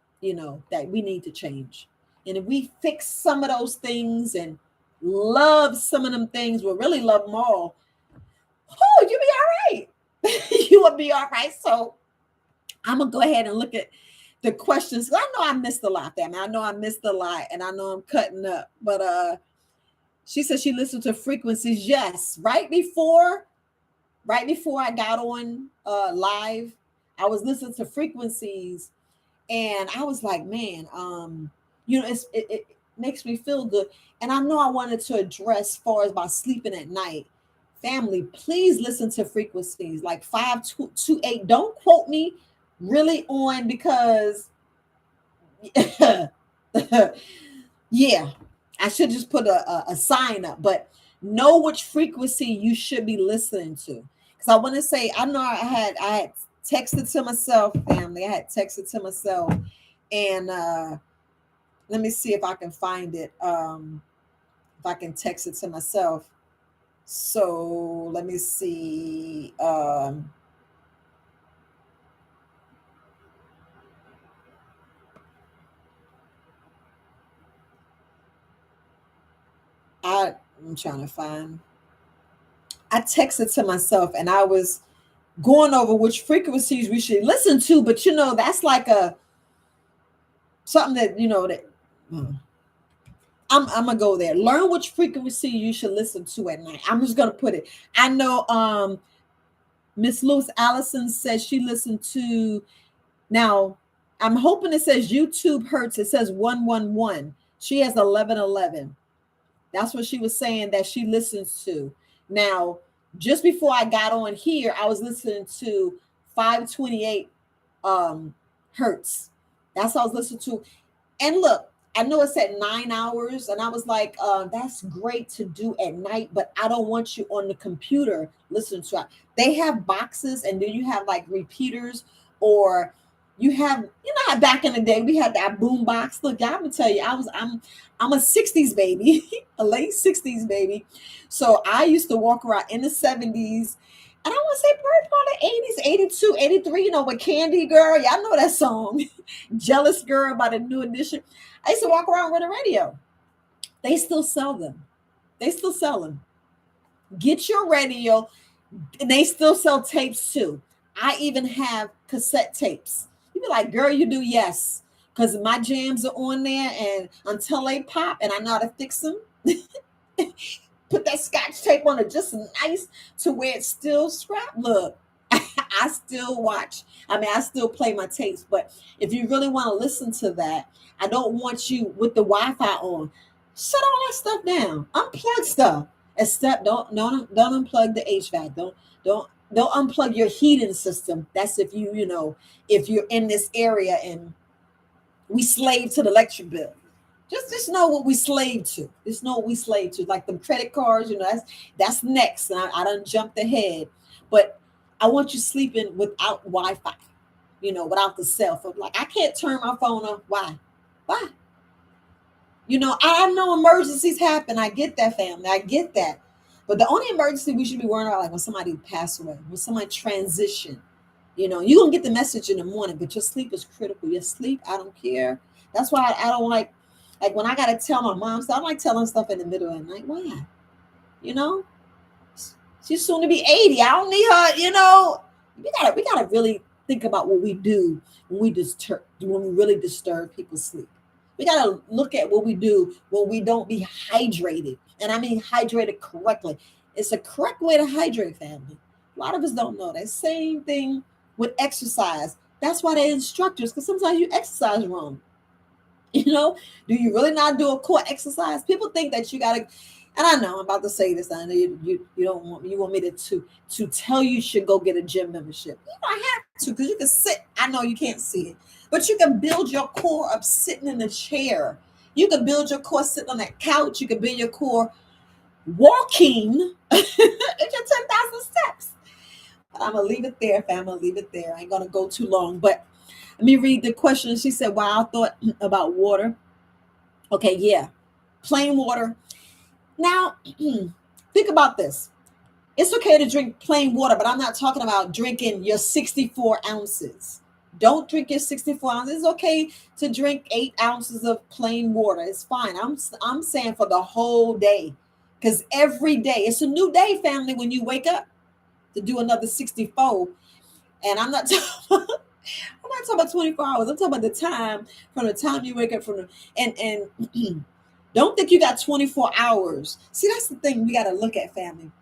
that we need to change. And if we fix some of those things and love some of them things, we'll really love them all. Oh, you'll be all right. You will be all right. So I'm going to go ahead and look at the questions. I know I missed a lot, family. I know I missed a lot, and I know I'm cutting up. But she said she listened to frequencies. Yes, right before I got on live, I was listening to frequencies, and I was like, man, it makes me feel good. And I know I wanted to address as far as about sleeping at night. Family, please listen to frequencies like 528. Don't quote me really on because yeah, I should just put a sign up, but Know which frequency you should be listening to. Because I want to say, I know I had texted to myself, family. I had texted to myself, and let me see if I can find it. If I can text it to myself. So let me see. I'm trying to find. I texted to myself, and I was going over which frequencies we should listen to. But that's like a something that that. hmm, I'm gonna go there. Learn which frequency you should listen to at night. I'm just gonna put it. I know Miss Lewis Allison says she listened to. Now I'm hoping it says YouTube Hertz. It says 111. She has 1111. That's what she was saying that she listens to. Now, just before I got on here, I was listening to 528 hertz. That's what I was listening to. And look, I know it's at 9 hours, and I was like, that's great to do at night, but I don't want you on the computer listening to it. They have boxes, and then you have like repeaters, or you have, how back in the day we had that boom box. Look, I'm gonna tell you, I'm a 60s baby, a late 60s baby. So I used to walk around in the 70s. And I want to say birth on the 80s, 82, 83, with Candy Girl. Y'all know that song. Jealous Girl by the New Edition. I used to walk around with a radio. They still sell them. They still sell them. Get your radio. And they still sell tapes too. I even have cassette tapes. You be like, girl, you do? Yes. Because my jams are on there, and until they pop, and I know how to fix them. Put that scotch tape on it just nice to where it's still scrap. Look, I still watch. I mean, I still play my tapes. But if you really want to listen to that, I don't want you with the Wi-Fi on. Shut all that stuff down. Unplug stuff. Except don't unplug the HVAC. Don't unplug your heating system. That's if if you're in this area and we slave to the electric bill. Just know what we slave to. Just know what we slave to. Like them credit cards, that's next. And I done jumped ahead. But I want you sleeping without Wi-Fi, without the cell phone. Like I can't turn my phone off. Why? Why? I know emergencies happen. I get that, family. I get that. But the only emergency we should be worrying about, like when somebody passed away, when somebody transitioned, you're gonna get the message in the morning, but your sleep is critical. Your sleep, I don't care. That's why I don't like when I gotta tell my mom stuff. I don't like telling stuff in the middle of the night. Why? You know, she's soon to be 80. I don't need her. We gotta really think about what we do when we really disturb people's sleep. We gotta look at what we do when we don't be hydrated, and I mean hydrated correctly. It's a correct way to hydrate, family. A lot of us don't know that. Same thing with exercise. That's why they instructors, because sometimes you exercise wrong. Do you really not do a core exercise? People think that you gotta, and I know I'm about to say this. I know you don't want me. You want me to tell you should go get a gym membership. You don't have to, because you can sit. I know you can't see it, but you can build your core up sitting in a chair. You can build your core sitting on that couch. You can build your core walking. It's your 10,000 steps. But I'm gonna leave it there, fam. I'm gonna leave it there. I ain't gonna go too long, but let me read the question. She said, "Wow, I thought about water." Okay, yeah, plain water. Now, think about this. It's okay to drink plain water, but I'm not talking about drinking your 64 ounces. Don't drink your 64 ounces. It's okay to drink 8 ounces of plain water. It's fine. I'm saying for the whole day, because every day it's a new day, family. When you wake up to do another 64, and I'm not talking about 24 hours. I'm talking about the time from the time you wake up and don't think you got 24 hours. See, that's the thing we got to look at, family.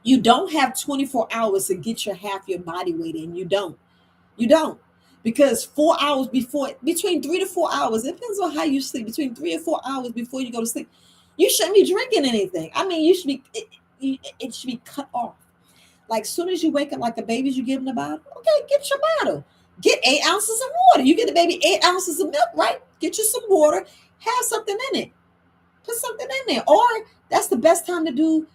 You don't have 24 hours to get your half your body weight in. You don't. You don't. Because 4 hours between 3 to 4 hours, it depends on how you sleep, between 3 or 4 hours before you go to sleep, you shouldn't be drinking anything. I mean, it should be cut off. Like soon as you wake up like a baby, you give them the bottle. Okay, get your bottle. Get 8 ounces of water. You get the baby 8 ounces of milk, right? Get you some water. Have something in it. Put something in there. Or that's the best time to do,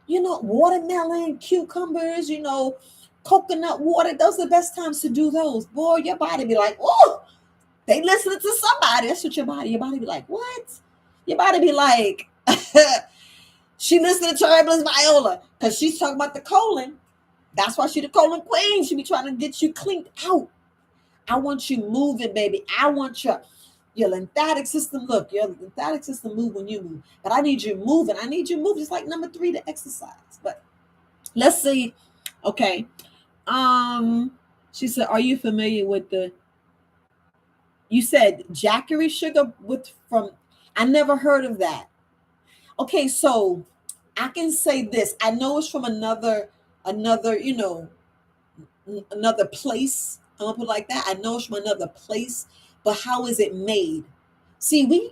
watermelon, cucumbers, coconut water. Those are the best times to do those. Boy, your body be like, oh, they listening to somebody. That's what your body be like, what? Your body be like, she listening to Herbalist Viola because she's talking about the colon. That's why she the colon queen. She be trying to get you cleaned out. I want you moving, baby. I want your lymphatic system. Look, your lymphatic system move when you move. But I need you moving. I need you moving. It's like number 3 to exercise. But let's see. Okay. She said, are you familiar with you said Jackery sugar from I never heard of that. Okay, so I can say this. I know it's from another, another place. I'm gonna put it like that. I know it's from another place, but how is it made? See, we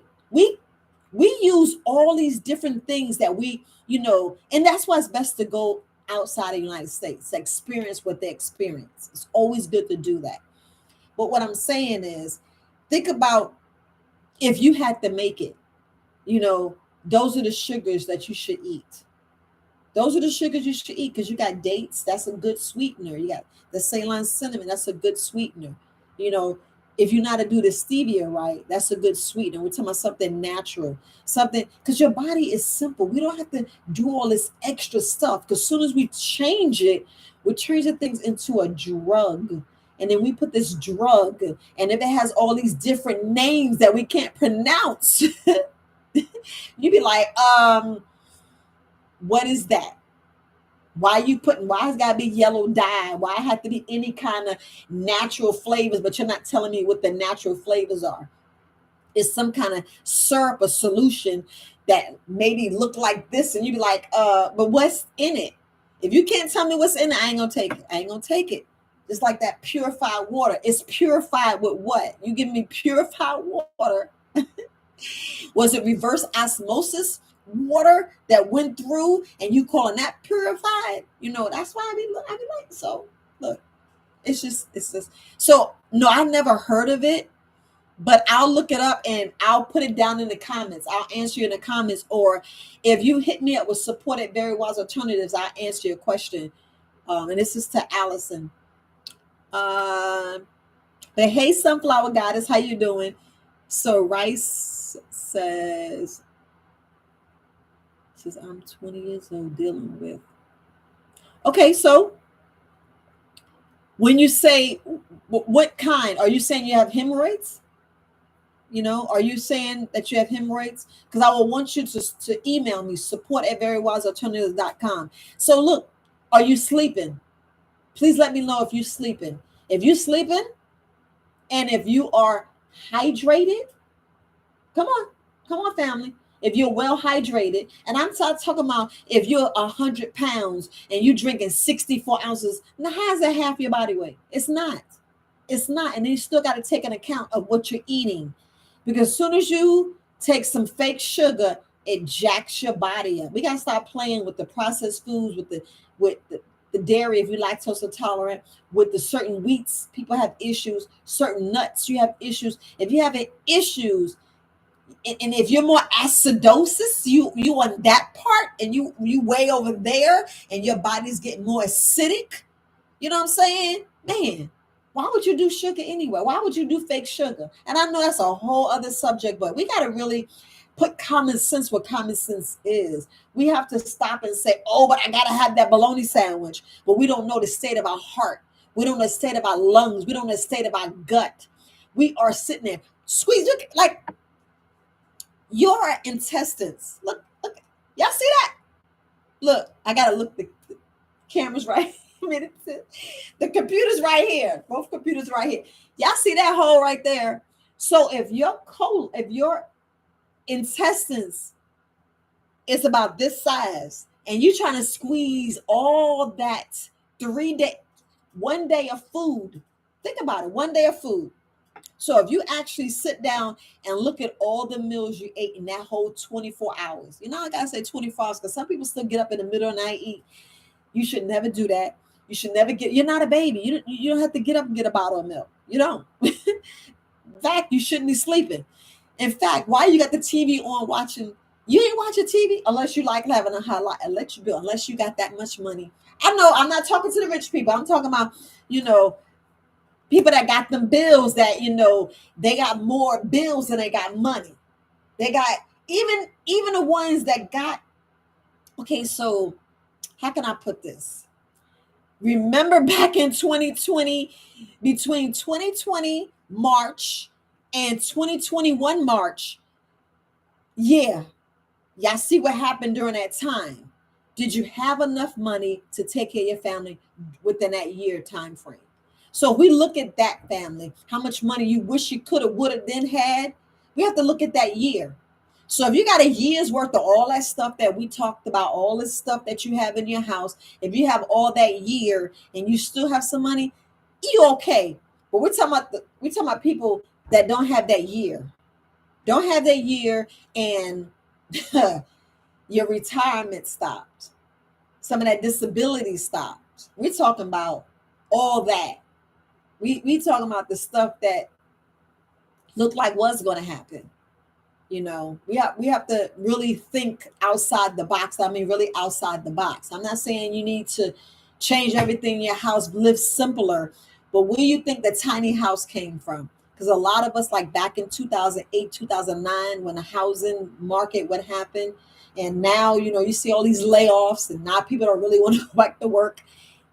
use all these different things that and that's why it's best to go outside of the United States to experience what they experience. It's always good to do that. But what I'm saying is, think about if you had to make it, those are the sugars that you should eat. Those are the sugars you should eat because you got dates. That's a good sweetener. You got the Ceylon cinnamon. That's a good sweetener. If you know how to do the stevia right, that's a good sweetener. We're talking about something natural, something because your body is simple. We don't have to do all this extra stuff because as soon as we change it, we're changing things into a drug. And then we put this drug, and if it has all these different names that we can't pronounce, you'd be like, what is that? Why it's gotta be yellow dye? Why it have to be any kind of natural flavors, but you're not telling me what the natural flavors are? It's some kind of syrup or solution that maybe look like this, and you'd be like, but what's in it? If you can't tell me what's in it, I ain't gonna take it. I ain't gonna take it. It's like that purified water. It's purified with what? You give me purified water. Was it reverse osmosis water that went through and you calling that purified? That's why I be like, so look, it's just so no, I never heard of it, but I'll look it up and I'll put it down in the comments. I'll answer you in the comments, or if you hit me up with support at Very Wise Alternatives, I'll answer your question. And this is to Allison. But hey, Sunflower Goddess, how you doing? So Rice says I'm 20 years old dealing with. Okay, so when you say what kind, are you saying you have hemorrhoids? Are you saying that you have hemorrhoids? Because I will want you to email me support@verywisealternatives.com. So look, are you sleeping? Please let me know if you're sleeping. If you're sleeping and if you are hydrated, come on, family. If you're well hydrated, and I'm talking about if you're 100 pounds and you're drinking 64 ounces, now how's that half your body weight? It's not. And then you still got to take an account of what you're eating, because as soon as you take some fake sugar, it jacks your body up. We got to stop playing with the processed foods, with the dairy, if you're lactose intolerant, with the certain wheats, people have issues, certain nuts, you have issues. If you have issues, and if you're more acidosis, you on that part, and you way over there, and your body's getting more acidic, you know what I'm saying? Man, why would you do sugar anyway? Why would you do fake sugar? And I know that's a whole other subject, but we got to really put common sense what common sense is. We have to stop and say, oh, but I got to have that bologna sandwich. But we don't know the state of our heart. We don't know the state of our lungs. We don't know the state of our gut. We are sitting there, squeeze, look, like your intestines. Look, y'all see that? Look, I got to look, the camera's right. The computer's right here. Both computers right here. Y'all see that hole right there? So if your intestines is about this size and you're trying to squeeze all that 1 day of food, think about it, 1 day of food. So if you actually sit down and look at all the meals you ate in that whole 24 hours, I gotta say 24 hours because some people still get up in the middle of the night, eat. You should never do that. You should never you're not a baby. You don't have to get up and get a bottle of milk. You don't. In fact, you shouldn't be sleeping. In fact, why you got the TV on watching You ain't watching TV unless you like having a highlight, unless you got that much money. I know I'm not talking to the rich people. I'm talking about, you know, people that got them bills that, they got more bills than they got money. They got even the ones that got, okay, so how can I put this? Remember back in 2020, between 2020 March and 2021 March, yeah, y'all see what happened during that time. Did you have enough money to take care of your family within that year time frame? So if we look at that family, how much money you wish you could have, would have, then had, we have to look at that year. So if you got a year's worth of all that stuff that we talked about, all this stuff that you have in your house, if you have all that year and you still have some money, you okay. But we're talking about people that don't have that year, don't have that year, and your retirement stopped. Some of that disability stopped. We're talking about all that. We talking about the stuff that looked like was going to happen. We have to really think outside the box. I mean, really outside the box. I'm not saying you need to change everything in your house, live simpler, but where do you think the tiny house came from? Because a lot of us, like back in 2008, 2009, when the housing market would happen, and now, you see all these layoffs, and now people don't really want to go back to work.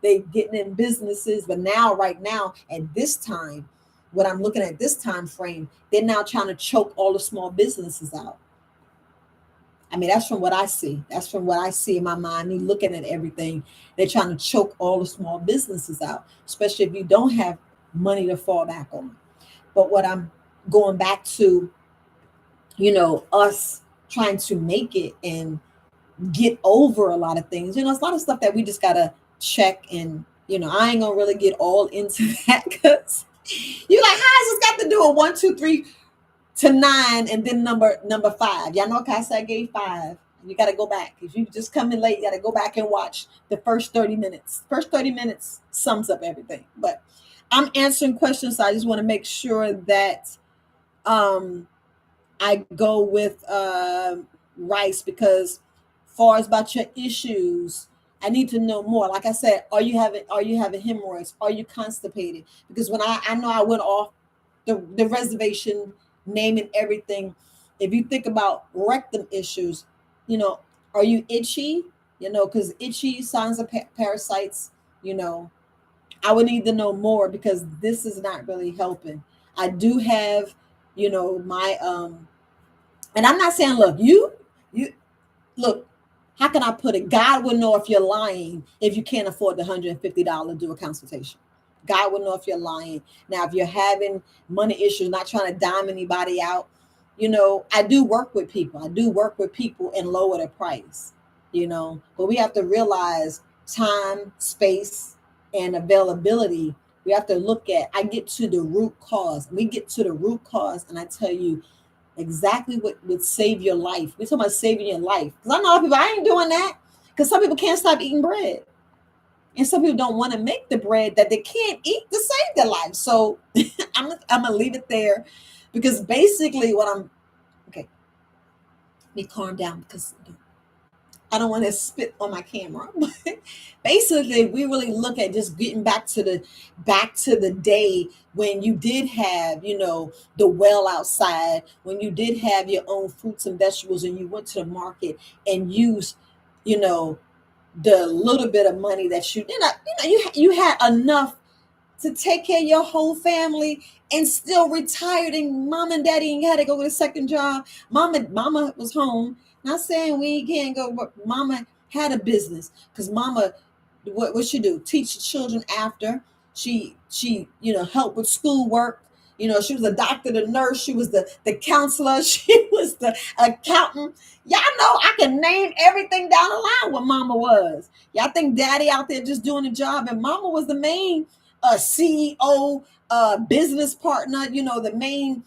They getting in businesses, but now, right now, at this time, what I'm looking at this time frame, they're now trying to choke all the small businesses out. I mean, that's from what I see. That's from what I see in my mind. Me looking at everything, they're trying to choke all the small businesses out, especially if you don't have money to fall back on. But what I'm going back to, us trying to make it and get over a lot of things. It's a lot of stuff that we just gotta check, and I ain't gonna really get all into that because you're like, how has this got to do with 1, 2, 3 to 9 and then number 5? Y'all know I gave 5. You got to go back. If you just come in late, you got to go back and watch the first 30 minutes. First 30 minutes sums up everything. But I'm answering questions, so I just want to make sure that I go with Rice, because far as about your issues, I need to know more. Like I said, are you having hemorrhoids? Are you constipated? Because when I know I went off the reservation, naming everything. If you think about rectum issues, you know, are you itchy? Because itchy signs of parasites. You know, I would need to know more because this is not really helping. I do have, my and I'm not saying, look, you look, how can I put it? God will know if you're lying if you can't afford the $150 do a consultation. God will know if you're lying. Now, if you're having money issues, not trying to dime anybody out, I do work with people. I do work with people and lower the price, but we have to realize time, space, and availability. We have to look at, I get to the root cause. We get to the root cause, and I tell you exactly what would save your life. We're talking about saving your life. Because I know a lot of people, I ain't doing that. Because some people can't stop eating bread. And some people don't want to make the bread that they can't eat to save their life. So I'm going to leave it there, because basically okay, let me calm down because I don't want to spit on my camera. But basically, we really look at just getting back to the day when you did have, the well outside, when you did have your own fruits and vegetables, and you went to the market and used, you know, the little bit of money that you had enough to take care of your whole family, and still retired, and mom and daddy ain't had to go get a second job. Mama was home. Not saying we can't go, but mama had a business, because mama, what she do? Teach the children after. She help with schoolwork. She was a doctor, the nurse, she was the counselor, she was the accountant. Y'all know I can name everything down the line what mama was. Y'all think daddy out there just doing the job, and mama was the main CEO, business partner, the main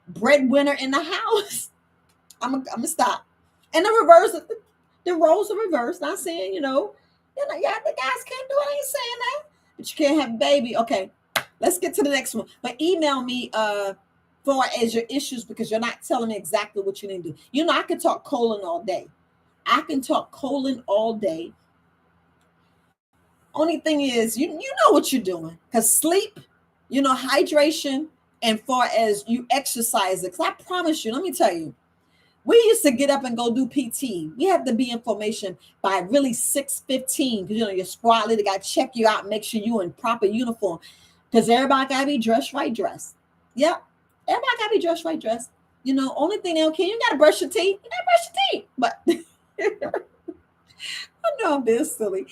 breadwinner in the house. I'm gonna stop. And the reverse, the roles are reversed. Not saying, yeah, the guys can't do it. I ain't saying that. But you can't have a baby. Okay, let's get to the next one. But email me far as your issues because you're not telling me exactly what you need to do. You know, I can talk colon all day. I can talk colon all day. Only thing is, you know what you're doing because sleep, you know, hydration, and far as you exercise, because I promise you, let me tell you, we used to get up and go do PT. We have to be in formation by really 6:15 because you know your squad leader got to check you out, make sure you in proper uniform because everybody got to be dressed right, dressed. Yep, everybody got to be dressed right, dressed. You know, only thing they don't care, you got to brush your teeth. You got to brush your teeth. But I know I'm being silly.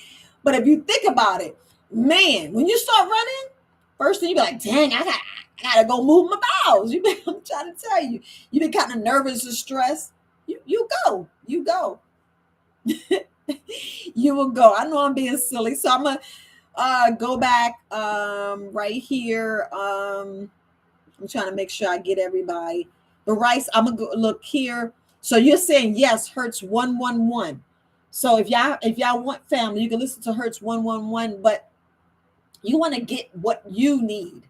But if you think about it, man, when you start running, first thing you be like, dang, I gotta go move my bowels. I'm trying to tell you, you be kind of nervous and stressed. You go. You will go. I know I'm being silly. So I'm gonna go back right here. I'm trying to make sure I get everybody. But Rice, I'm gonna go look here. So you're saying yes, Hertz 111. So if y'all want family, you can listen to Hertz 111, but you want to get what you need.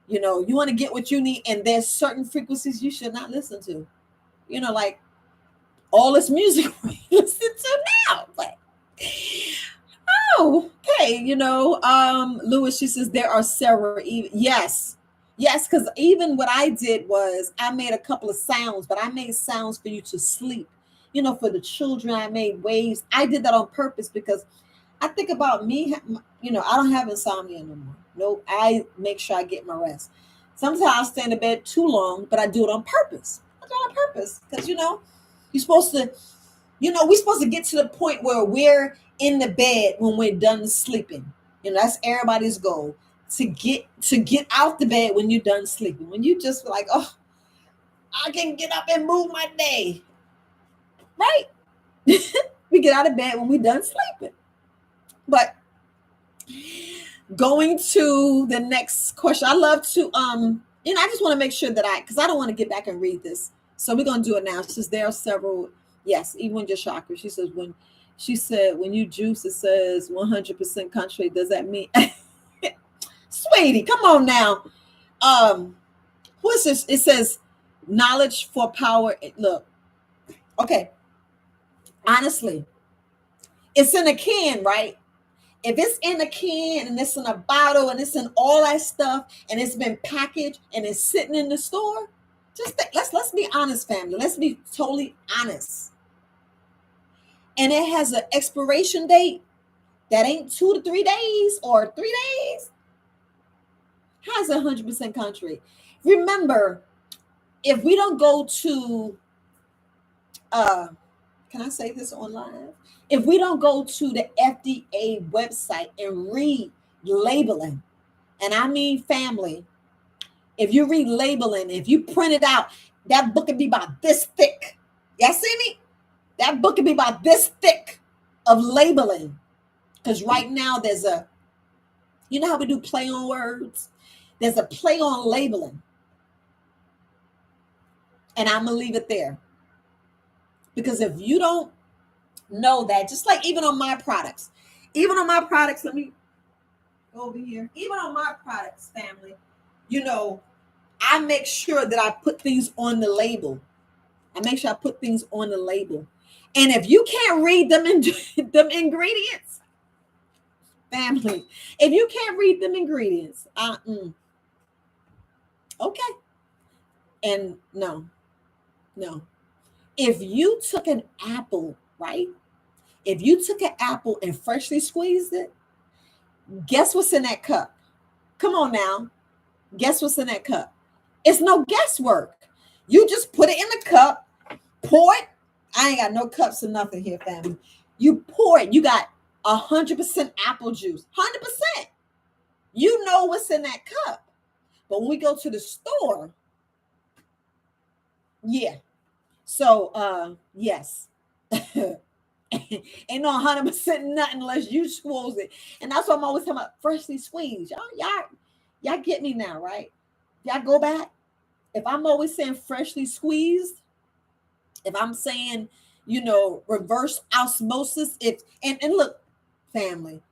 You know, you want to get what you need, and there's certain frequencies you should not listen to. You know, like all this music we listen to now. But oh, okay, you know, Lewis, she says there are several. Yes, because even what I did was I made a couple of sounds, but I made sounds for you to sleep. You know, for the children, I made waves. I did that on purpose because I think about me. You know, I don't have insomnia no more. Nope, I make sure I get my rest. Sometimes I stay in the bed too long, but I do it on purpose. I do it on purpose because you know you're supposed to. You know, we're supposed to get to the point where we're in the bed when we're done sleeping. You know, that's everybody's goal to get out the bed when you're done sleeping. When you just like, oh, I can get up and move my day, right? We get out of bed when we're done sleeping. But going to the next question, I love to you know, I just want to make sure that because I don't want to get back and read this. So we're gonna do it now. Since there are several, yes, even just chakra. She says when you juice, it says 100% country. Does that mean sweetie, come on now. Who is this? It says knowledge for power. Look, okay. Honestly, it's in a can, right? If it's in a can and it's in a bottle and it's in all that stuff and it's been packaged and it's sitting in the store, let's be honest, family. Let's be totally honest. And it has an expiration date that ain't 2 to 3 days or 3 days. How's 100% country? Remember, if we don't go to can I say this online? If we don't go to the FDA website and read labeling, and I mean family, if you read labeling, if you print it out, that book could be about this thick. Y'all see me? That book could be about this thick of labeling. Because right now there's you know how we do play on words? There's a play on labeling. And I'm going to leave it there. Because if you don't know that, just like even on my products, let me go over here. Even on my products, family, you know, I make sure that I put things on the label. And if you can't read them ingredients, family, if you can't read them ingredients, okay. And no. If you took an apple, right? If you took an apple and freshly squeezed it, guess what's in that cup? Come on now. Guess what's in that cup? It's no guesswork. You just put it in the cup, pour it. I ain't got no cups or nothing here, family. You pour it. You got 100% apple juice. 100%. You know what's in that cup. But when we go to the store, yeah. So, yes. Ain't no 100% nothing unless you squeeze it. And that's what I'm always talking about, freshly squeezed. Y'all get me now, right? Y'all go back. If I'm always saying freshly squeezed, if I'm saying, you know, reverse osmosis, and look, family,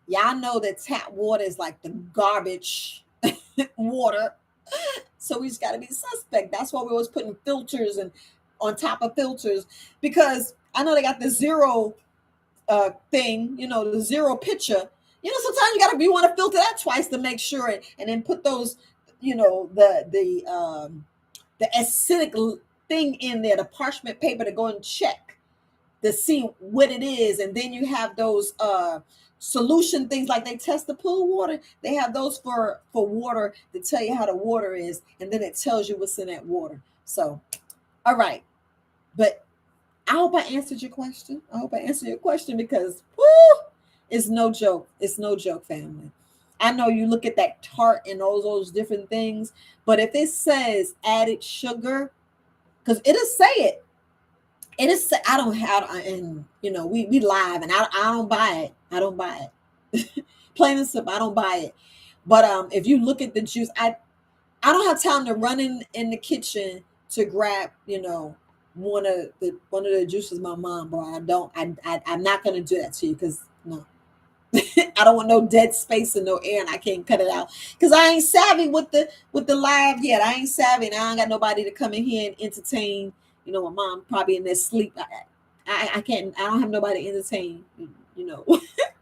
y'all know that tap water is like the garbage water So we just got to be suspect. That's why we always putting filters and on top of filters, because I know they got the zero thing, the zero picture. Sometimes you got to be want to filter that twice to make sure it, and then put those, the acidic thing in there, the parchment paper to go and check to see what it is. And then you have those solution things, like they test the pool water. They have those for water to tell you how the water is, and then it tells you what's in that water. So, all right. But I hope I answered your question. Because whoo, it's no joke. It's no joke, family. I know you look at that tart and all those different things, but if it says added sugar, because it'll say it. It is. I don't have, and we live, and I don't buy it. I don't buy it. Plain and simple, I don't buy it. But if you look at the juice, I don't have time to run in the kitchen to grab one of the juices my mom brought. I don't. I'm not gonna do that to you, because no. I don't want no dead space and no air, and I can't cut it out because I ain't savvy with the live yet. I ain't savvy, and I ain't got nobody to come in here and entertain. My mom probably in their sleep. I can't. I don't have nobody to entertain.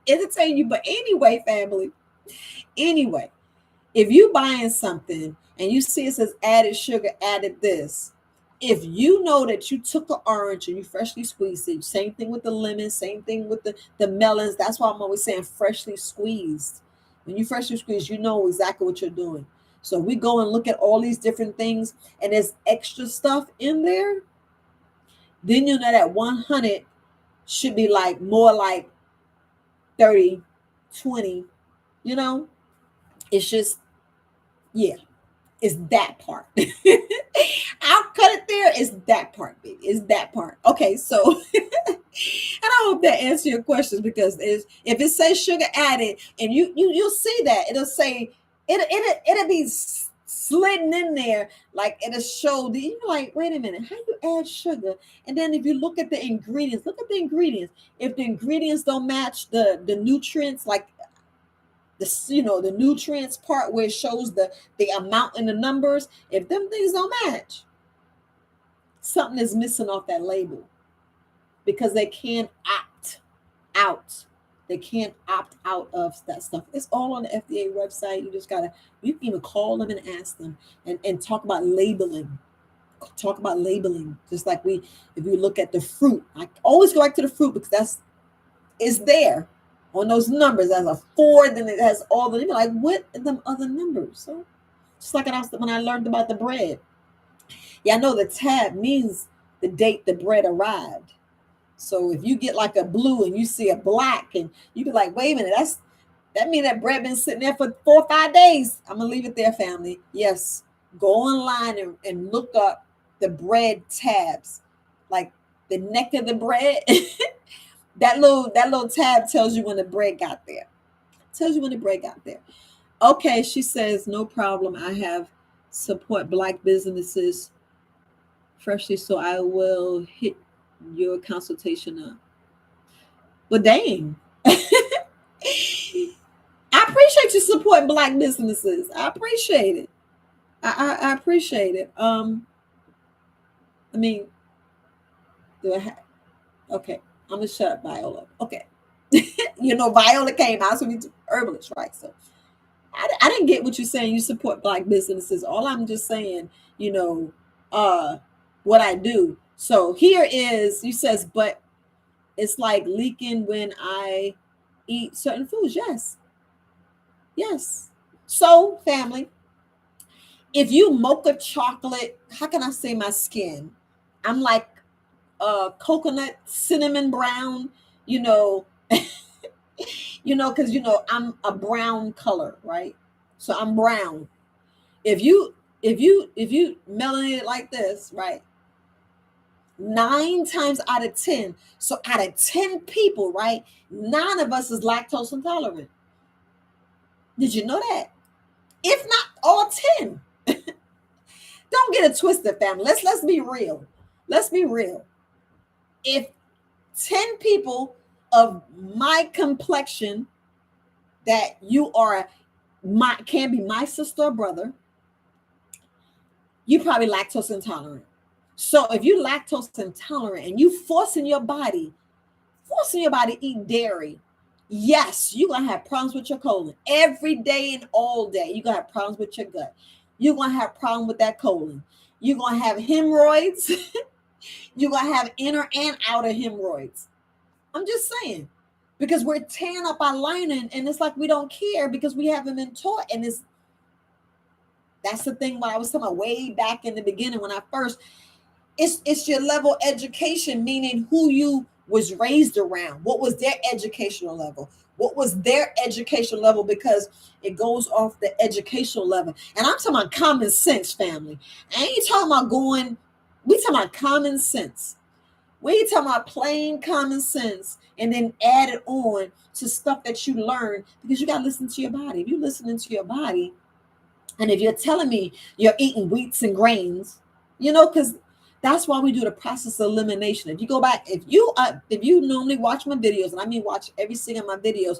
Entertain you. But anyway, family. Anyway, if you buying something and you see it says added sugar, added this, if you know that you took an orange and you freshly squeezed it, same thing with the lemon, same thing with the melons. That's why I'm always saying freshly squeezed. When you freshly squeeze, you know exactly what you're doing. So we go and look at all these different things, and there's extra stuff in there. Then you know that 100 should be like more like 30, 20. It's just, yeah. It's that part. I'll cut it there. It's that part, baby. It's that part. Okay, so and I hope that answers your questions, because if it says sugar added, and you'll see that it'll say it'll be slidden in there, like it'll show the, you're like, wait a minute, how you add sugar? And then if you look at the ingredients, If the ingredients don't match the nutrients, like the nutrients part where it shows the amount and the numbers, if them things don't match, something is missing off that label, because they can't opt out. They can't opt out of that stuff. It's all on the FDA website. You can even call them and ask them, and talk about labeling. Just like if you look at the fruit, I always go back to the fruit, because it's there on those numbers as a 4, then it has all the, like, what are them other numbers? So just like when I learned about the bread. Yeah, I know the tab means the date the bread arrived. So if you get like a blue and you see a black, and you be like, wait a minute, that means that bread been sitting there for 4 or 5 days. I'm gonna leave it there, family. Yes, go online and look up the bread tabs, like the neck of the bread. That little tab tells you when the bread got there. Okay, she says, no problem. I have support Black businesses freshly, so I will hit your consultation up. But dang. I appreciate you supporting Black businesses. I appreciate it. I appreciate it. I mean, okay. I'm gonna shut up, Viola. Okay. Viola came out, so we do herbalist, right? So I didn't get what you're saying. You support Black businesses. All I'm just saying, what I do. So here is, you says, but it's like leaking when I eat certain foods. Yes. So, family, if you mocha chocolate, how can I say my skin? I'm like coconut cinnamon brown, because I'm a brown color, right? So I'm brown. If you melanin it like this, right? 9 times out of 10. So out of 10 people, right? 9 of us is lactose intolerant. Did you know that? If not all 10. Don't get it twisted, family. Let's be real. Let's be real. If 10 people of my complexion that you are can be my sister or brother, You probably lactose intolerant. So if you lactose intolerant and you forcing your body to eat dairy, yes, you're gonna have problems with your colon every day and all day. You're gonna have problems with your gut. You're gonna have problem with that colon. You're gonna have hemorrhoids. You're gonna have inner and outer hemorrhoids. I'm just saying, because we're tearing up our lining, and it's like we don't care because we haven't been taught. And that's the thing. What I was talking about way back in the beginning when I first, it's your level of education, meaning who you was raised around. What was their educational level? What was their educational level? Because it goes off the educational level. And I'm talking about common sense, family. I ain't talking about we talking about common sense. We talking about plain common sense and then add it on to stuff that you learn, because you got to listen to your body. If you're listening to your body, and if you're telling me you're eating wheats and grains, because that's why we do the process of elimination. If you go back, if you normally watch my videos, and I mean watch every single of my videos,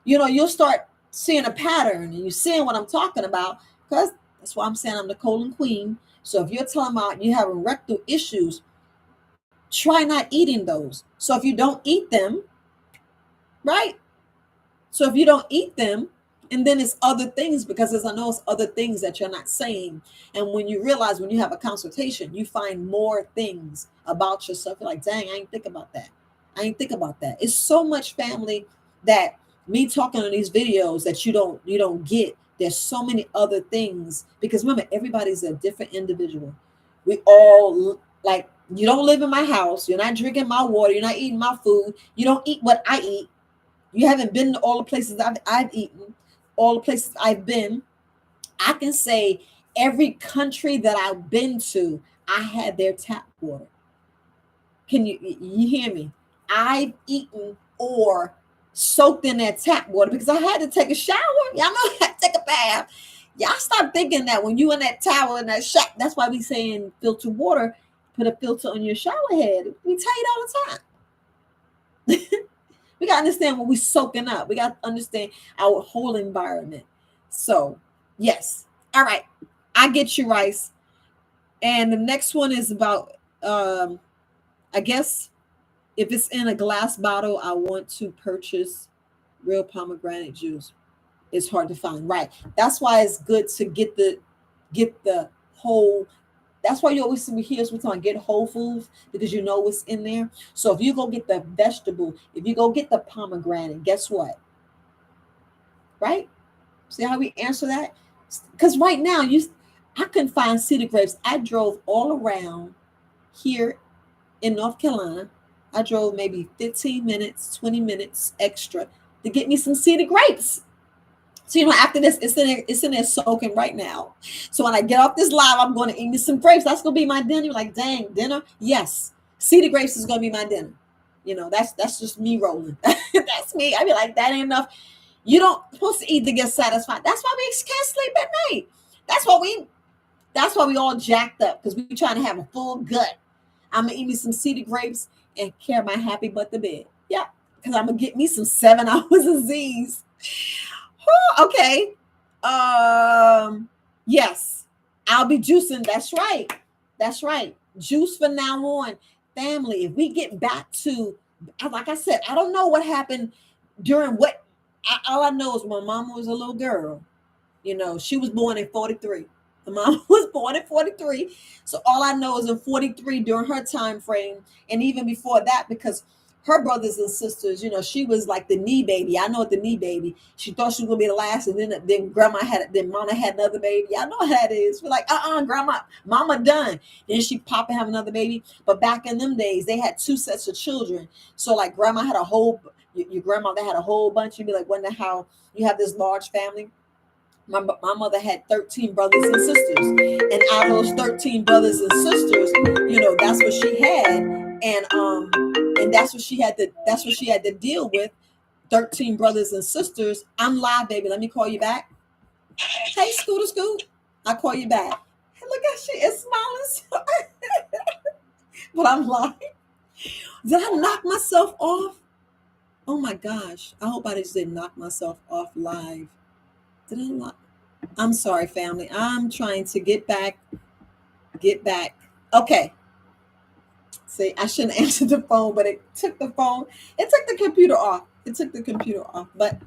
you'll start seeing a pattern, and you're seeing what I'm talking about, because that's why I'm saying I'm the colon queen. So if you're talking about you having rectal issues, try not eating those. So if you don't eat them, right? So if you don't eat them, and then it's other things, because as I know, it's other things that you're not saying. And when you realize, when you have a consultation, you find more things about yourself. You're like, dang, I ain't think about that. It's so much, family, that me talking on these videos that you don't get. There's so many other things, because remember, everybody's a different individual. We all, like, you don't live in my house. You're not drinking my water. You're not eating my food. You don't eat what I eat. You haven't been to all the places I've eaten, all the places I've been. I can say every country that I've been to, I had their tap water. Can you hear me? I've eaten or soaked in that tap water because I had to take a shower. Y'all know I had to take a bath. Y'all stop thinking that when you in that towel in that shower. That's why we saying filtered water. Put a filter on your shower head. We tell you all the time. We got to understand what we're soaking up. We got to understand our whole environment. So, yes. All right. I get you, Rice. And the next one is about, I guess, if it's in a glass bottle, I want to purchase real pomegranate juice. It's hard to find. Right. That's why it's good to get the whole. That's why you always see me here. We're talking get whole foods, because you know what's in there. So if you go get the vegetable, if you go get the pomegranate, guess what? Right? See how we answer that? Because right now I couldn't find cedar grapes. I drove all around here in North Carolina. I drove maybe 15 minutes, 20 minutes extra to get me some cedar grapes. So, after this, it's in there soaking right now. So when I get off this live, I'm going to eat me some grapes. That's going to be my dinner. Like, dang, dinner? Yes. Cedar grapes is going to be my dinner. That's just me rolling. That's me. I be like, that ain't enough. You don't supposed to eat to get satisfied. That's why we can't sleep at night. That's why we all jacked up, because we trying to have a full gut. I'm going to eat me some cedar grapes and carry my happy butt to bed. Yeah, because I'm going to get me some 7 hours of Z's. Okay. Yes, I'll be juicing. That's right. Juice from now on. Family, if we get back to, like I said, I don't know what happened during all I know is my mama was a little girl. She was born in 43. My mom was born in 43. So all I know is in 43 during her time frame, and even before that, because her brothers and sisters, she was like the knee baby. I know what the knee baby. She thought she was gonna be the last, and then mama had another baby. I know how that is. We're like, grandma, mama done. Then she pop and have another baby. But back in them days, they had 2 sets of children. So like grandma had your grandmother had a whole bunch. You'd be like, wonder how you have this large family. My mother had 13 brothers and sisters, and out of those 13 brothers and sisters, that's what she had, and that's what she had to deal with. 13 brothers and sisters. I'm live, baby. Let me call you back. Hey, Scooter Scoot. I'll call you back. Hey, look at she is smiling. But I'm live. Did I knock myself off? Oh my gosh. I hope I just didn't knock myself off live. Did I not? I'm sorry, family. I'm trying to get back Get back. Okay. See, I shouldn't answer the phone, but it took the phone. It took the computer off. It took the computer off. But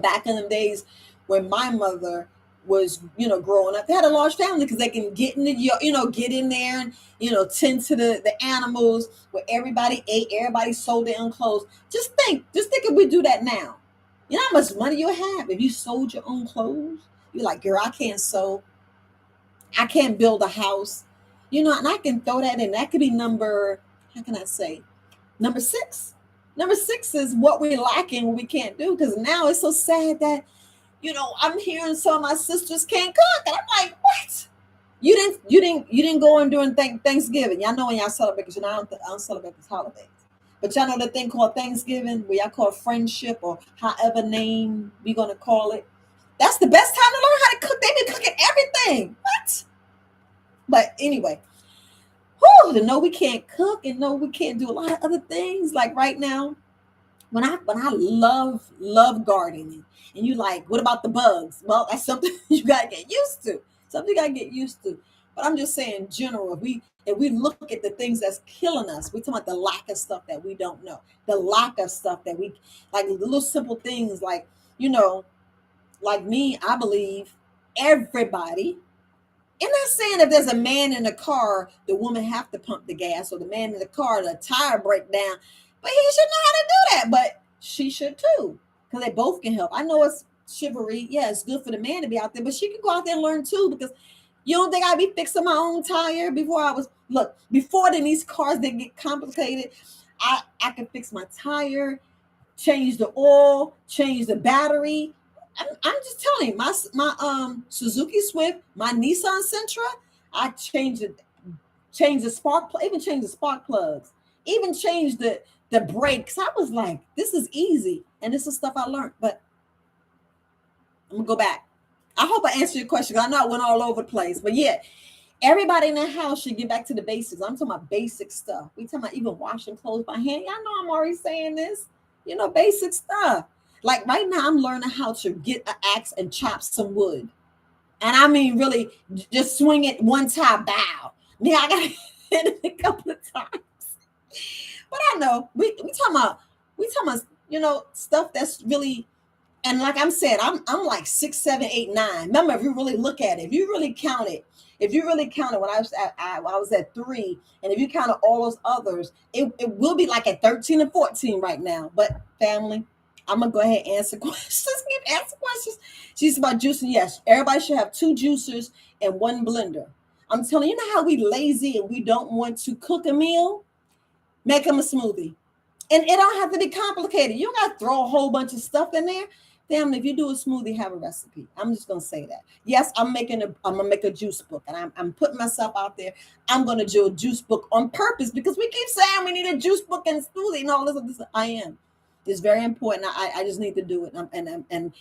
back in the days when my mother was, growing up, they had a large family because they can get in the, get in there and, tend to the animals where everybody ate, everybody sold their own clothes. Just think if we do that now. You know how much money you have if you sold your own clothes? You're like, girl, I can't sew. I can't build a house. And I can throw that in. That could be number, how can I say? Number six. Number six is what we're lacking, what we can't do. Because now it's so sad that, I'm hearing some of my sisters can't cook. And I'm like, what? You didn't go on during Thanksgiving. Y'all know when y'all celebrate, because I don't celebrate these holidays. But y'all know the thing called Thanksgiving, where y'all call friendship or however name we gonna call it. That's the best time to learn how to cook. They been cooking everything. What? But anyway, to know we can't cook and know we can't do a lot of other things. Like right now, when I love gardening, and you like, what about the bugs? Well, that's something you gotta get used to. Something you gotta get used to. But I'm just saying, in general, if we look at the things that's killing us, we're talking about the lack of stuff that we don't know, the lack of stuff that we like, the little simple things like, like me, I believe everybody. I'm not saying if there's a man in the car, the woman have to pump the gas, or the man in the car, the tire break down. But he should know how to do that. But she should too, because they both can help. I know it's chivalry. Yeah, it's good for the man to be out there, but she can go out there and learn too. Because you don't think I'd be fixing my own tire before these cars that get complicated. I can fix my tire, change the oil, change the battery. I'm just telling you, my Suzuki Swift, my Nissan Sentra, I changed the spark plug, even changed the spark plugs, even changed the brakes. I was like, this is easy, and this is stuff I learned. But I'm gonna go back. I hope I answered your question. I know I went all over the place, but yeah, everybody in the house should get back to the basics. I'm talking about basic stuff. We talking about even washing clothes by hand. Y'all know I'm already saying this. Basic stuff. Like right now, I'm learning how to get an axe and chop some wood. And I mean, really, just swing it one time, bow. Yeah, I got to hit it a couple of times. But I know we talking about stuff that's really, and like I'm saying, I'm like 6, 7, 8, 9. Remember, if you really look at it, if you really count it when I was at 3, and if you counted all those others, it will be like at 13 and 14 right now. But family, I'm gonna go ahead and answer questions. Answer questions. She's about juicing. Yes, everybody should have 2 juicers and 1 blender. I'm telling you, know how we lazy and we don't want to cook a meal? Make them a smoothie. And it don't have to be complicated. You don't got to throw a whole bunch of stuff in there. Damn, if you do a smoothie, have a recipe. I'm just gonna say that. Yes, I'm gonna make a juice book, and I'm putting myself out there. I'm gonna do a juice book on purpose because we keep saying we need a juice book and smoothie and all this. I am. It's very important. I just need to do it, and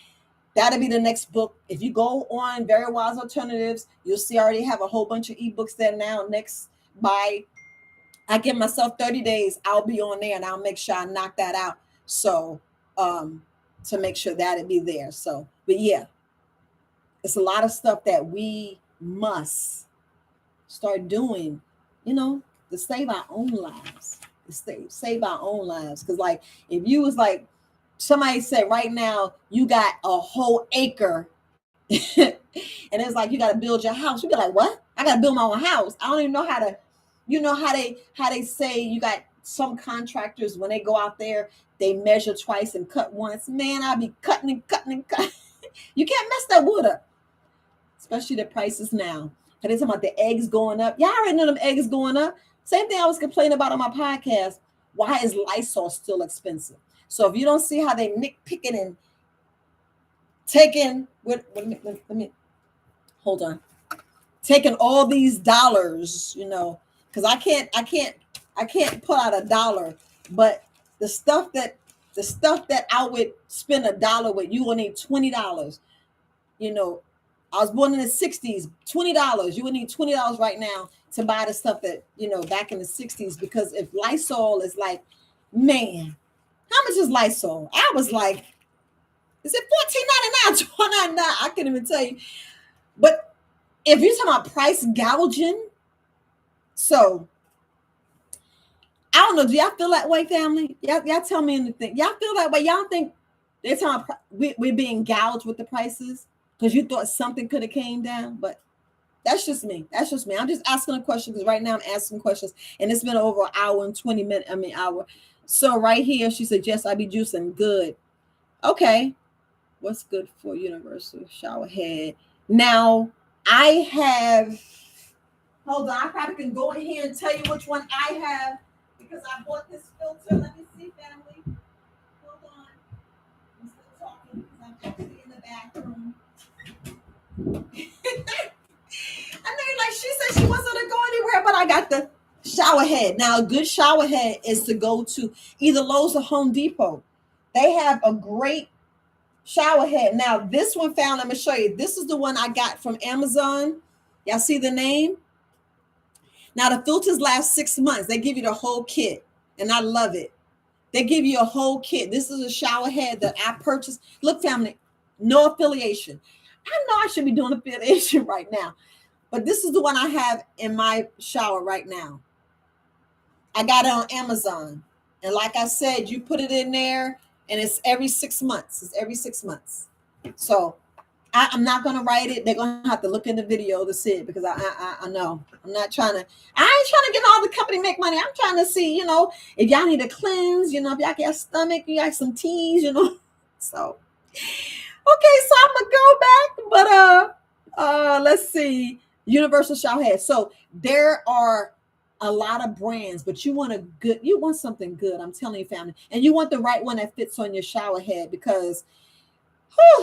that'll be the next book. If you go on Very Wise Alternatives, you'll see I already have a whole bunch of ebooks there now. Next, I give myself 30 days, I'll be on there and I'll make sure I knock that out. So, to make sure that it be there. So, but yeah, it's a lot of stuff that we must start doing, to save our own lives. To save our own lives. Because, like, if you was like, somebody said right now, you got a whole acre, and it's like you got to build your house. You be like, what? I got to build my own house. I don't even know how to. How they say you got some contractors when they go out there, they measure twice and cut once. Man, I'll be cutting and cutting and cutting. You can't mess that wood up, especially the prices now. Because they're talking about the eggs going up. Y'all already know them eggs going up. Same thing I was complaining about on my podcast. Why is Lysol still expensive? So if you don't see how they nitpicking and taking, let me hold on, taking all these dollars, because I can't pull out $1, but the stuff that I would spend $1 with, you will need $20. I was born in the 60s, $20. You would need $20 right now to buy the stuff that, back in the 60s, because if Lysol is like, man, how much is Lysol? I was like, is it $14.99, $12.99? I couldn't even tell you. But if you're talking about price gouging, so I don't know. Do y'all feel that way, family? Y'all tell me anything. Y'all feel that way? Y'all think they're talking about we're being gouged with the prices because you thought something could have came down? But that's just me. That's just me. I'm just asking a question because right now I'm asking questions, and it's been over an hour and 20 minutes. Hour. So right here, she said, yes, I be juicing. Good. Okay. What's good for universal shower head? Now, I have, hold on, I probably can go in here and tell you which one I have because I bought this filter. Let me see, family. Hold on. I'm still talking because I'm actually in the bathroom. I know, like she said, she wasn't going to go anywhere, but I got the shower head. Now, a good shower head is to go to either Lowe's or Home Depot. They have a great shower head. Now, this one found, I'm going to show you. This is the one I got from Amazon. Y'all see the name? Now, the filters last 6 months. They give you the whole kit, and I love it. They give you a whole kit. This is a shower head that I purchased. Look, family, no affiliation. I know I should be doing affiliation right now, but this is the one I have in my shower right now. I got it on Amazon. And like I said, you put it in there, and it's every 6 months. It's every 6 months. So I'm not going to write it. They're going to have to look in the video to see it because I know. I ain't trying to get all the company make money. I'm trying to see, if y'all need a cleanse, if y'all got stomach, you got some teas, So, okay, so I'm going to go back. But let's see. Universal shower head. So there are a lot of brands, but you want something good. I'm telling you, family. And you want the right one that fits on your shower head because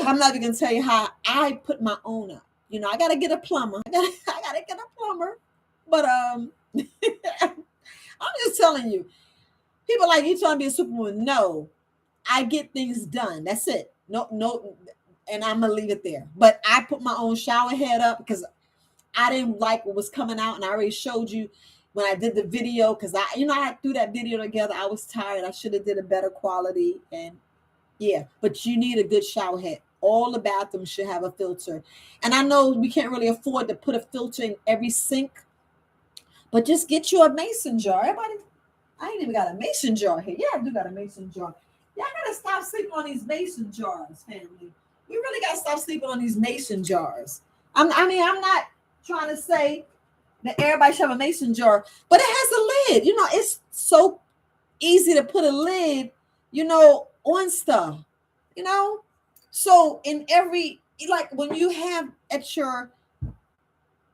I'm not even gonna tell you how I put my own up. I gotta get a plumber. I gotta get a plumber. But I'm just telling you, people like you trying to be a superwoman. No, I get things done. That's it. No, and I'm gonna leave it there. But I put my own shower head up because I didn't like what was coming out, and I already showed you when I did the video because I threw that video together. I was tired. I should have did a better quality and. Yeah, but you need a good shower head. All the bathrooms should have a filter. And I know we can't really afford to put a filter in every sink, but just get you a mason jar. Everybody, I ain't even got a mason jar here. Yeah, I do got a mason jar. Y'all got to stop sleeping on these mason jars, family. We really got to stop sleeping on these mason jars. I'm not trying to say that everybody should have a mason jar, but it has a lid. It's so easy to put a lid, on stuff, so in every, like when you have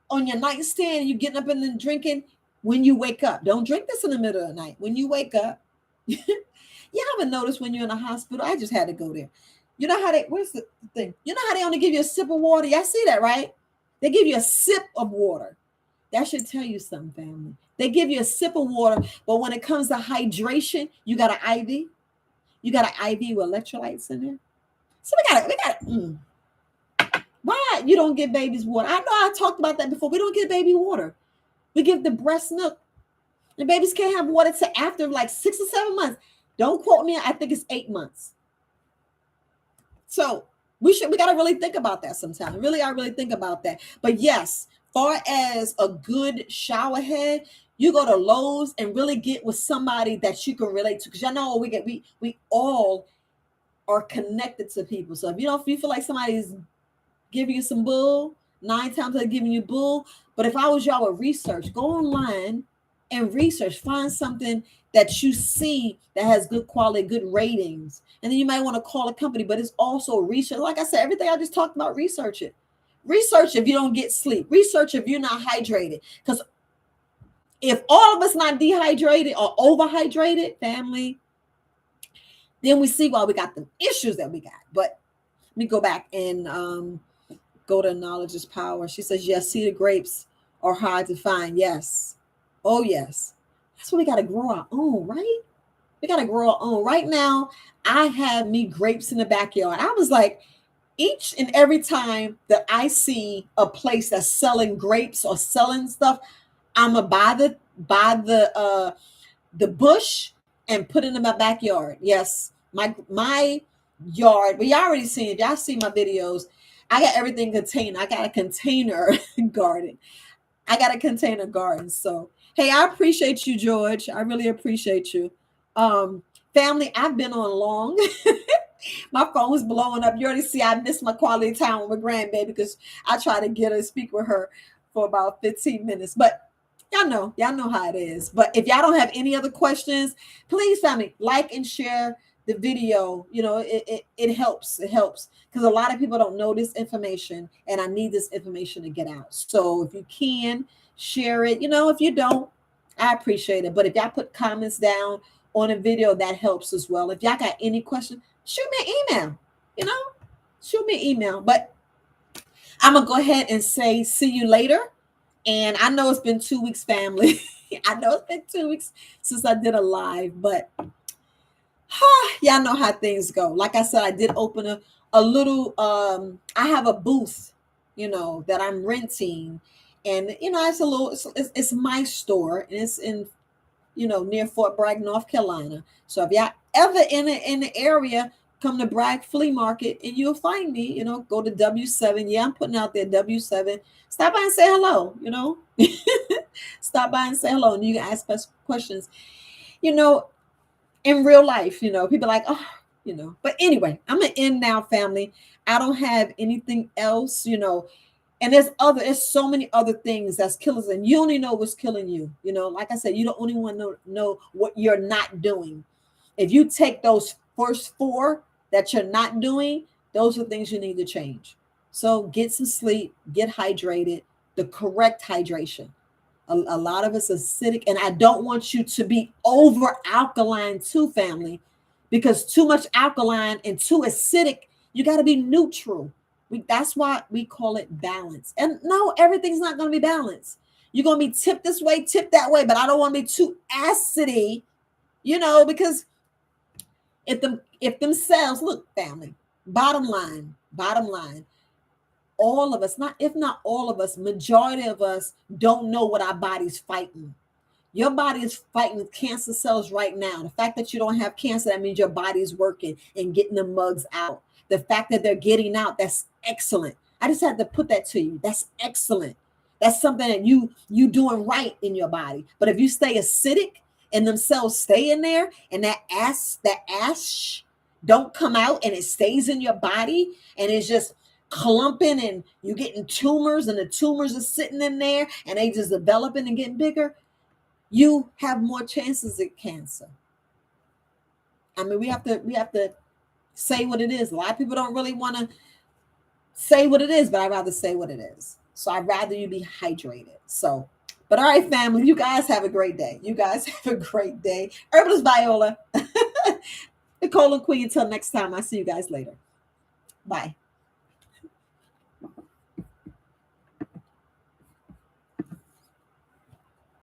on your nightstand, you getting up and then drinking when you wake up. Don't drink this in the middle of the night. When you wake up, you haven't noticed when you're in a hospital. I just had to go there. You know how where's the thing? You know how they only give you a sip of water? Y'all see that, right? They give you a sip of water. That should tell you something, family. They give you a sip of water, but when it comes to hydration, you got an IV. You got an IV with electrolytes in there. So we got. Why you don't give babies water? I know I talked about that before. We don't give baby water. We give the breast milk. And babies can't have water till after like 6 or 7 months. Don't quote me. I think it's 8 months. So we got to really think about that sometime. I really think about that. But yes, far as a good shower head, you go to Lowe's and really get with somebody that you can relate to. Because y'all know we all are connected to people. So if you feel like somebody's giving you some bull, 9 times they're giving you bull. But if I was y'all with research, go online and research, find something that you see that has good quality, good ratings. And then you might want to call a company, but it's also research. Like I said, everything I just talked about, research it. Research if you don't get sleep. Research if you're not hydrated. Because if all of us not dehydrated or overhydrated, family, then we see why we got the issues that we got. But let me go back and go to knowledge is power. She says, yes, cedar grapes are hard to find. Yes. Oh, yes. That's why we got to grow our own, right? We got to grow our own. Right now, I have me grapes in the backyard. I was like, each and every time that I see a place that's selling grapes or selling stuff, I'm going to buy the bush and put it in my backyard. Yes, my yard, but y'all already seen it. Y'all see my videos. I got everything contained. I got a container garden. I got a container garden. So, hey, I appreciate you, George. I really appreciate you. Family, I've been on long. My phone was blowing up. You already see I missed my quality time with my grandbaby because I try to get her to speak with her for about 15 minutes. But y'all know how it is. But if y'all don't have any other questions, please, family, like and share the video. You know, it helps. It helps because a lot of people don't know this information, and I need this information to get out. So if you can share it, you know, if you don't, I appreciate it. But if y'all put comments down on a video, that helps as well. If y'all got any questions, shoot me an email. You know, shoot me an email. But I'm gonna go ahead and say see you later. And I know it's been 2 weeks, family. I know it's been 2 weeks since I did a live, but y'all know how things go. Like I said, I did open a little I have a booth, you know, that I'm renting. And you know, it's a little it's my store, and it's in, you know, near Fort Bragg, North Carolina. So if y'all ever in the area, come to Bragg Flea Market and you'll find me. You know, go to W7. Yeah, I'm putting out there W7. Stop by and say hello. You know, stop by and say hello, and you can ask questions. You know, in real life, you know, people are like, oh, you know. But anyway, I'm gonna end now, family. I don't have anything else, you know. And there's so many other things that's killers, and you only know what's killing you. You know, like I said, you don't only want to know what you're not doing. If you take those first four that you're not doing, those are things you need to change. So get some sleep, get hydrated, the correct hydration. A lot of us are acidic, and I don't want you to be over alkaline too, family, because too much alkaline and too acidic, you got to be neutral. That's why we call it balance. And no, everything's not going to be balanced. You're going to be tipped this way, tipped that way, but I don't want to be too acidy, you know, because if themselves, look, family, bottom line, all of us, not if not all of us, majority of us don't know what our body's fighting. Your body is fighting cancer cells right now. The fact that you don't have cancer, that means your body's working and getting the mugs out. The fact that they're getting out, that's excellent. I just had to put that to you. That's excellent. That's something that you doing right in your body. But if you stay acidic and them cells stay in there, and that ash don't come out, and it stays in your body, and it's just clumping, and you getting tumors, and the tumors are sitting in there, and they just developing and getting bigger, you have more chances of cancer. I mean, we have to say what it is. A lot of people don't really want to say what it is, but I'd rather say what it is. So I'd rather you be hydrated. So, but all right, family, you guys have a great day. You guys have a great day. Herbalist Viola, Nicole and Queen. Until next time, I'll see you guys later. Bye.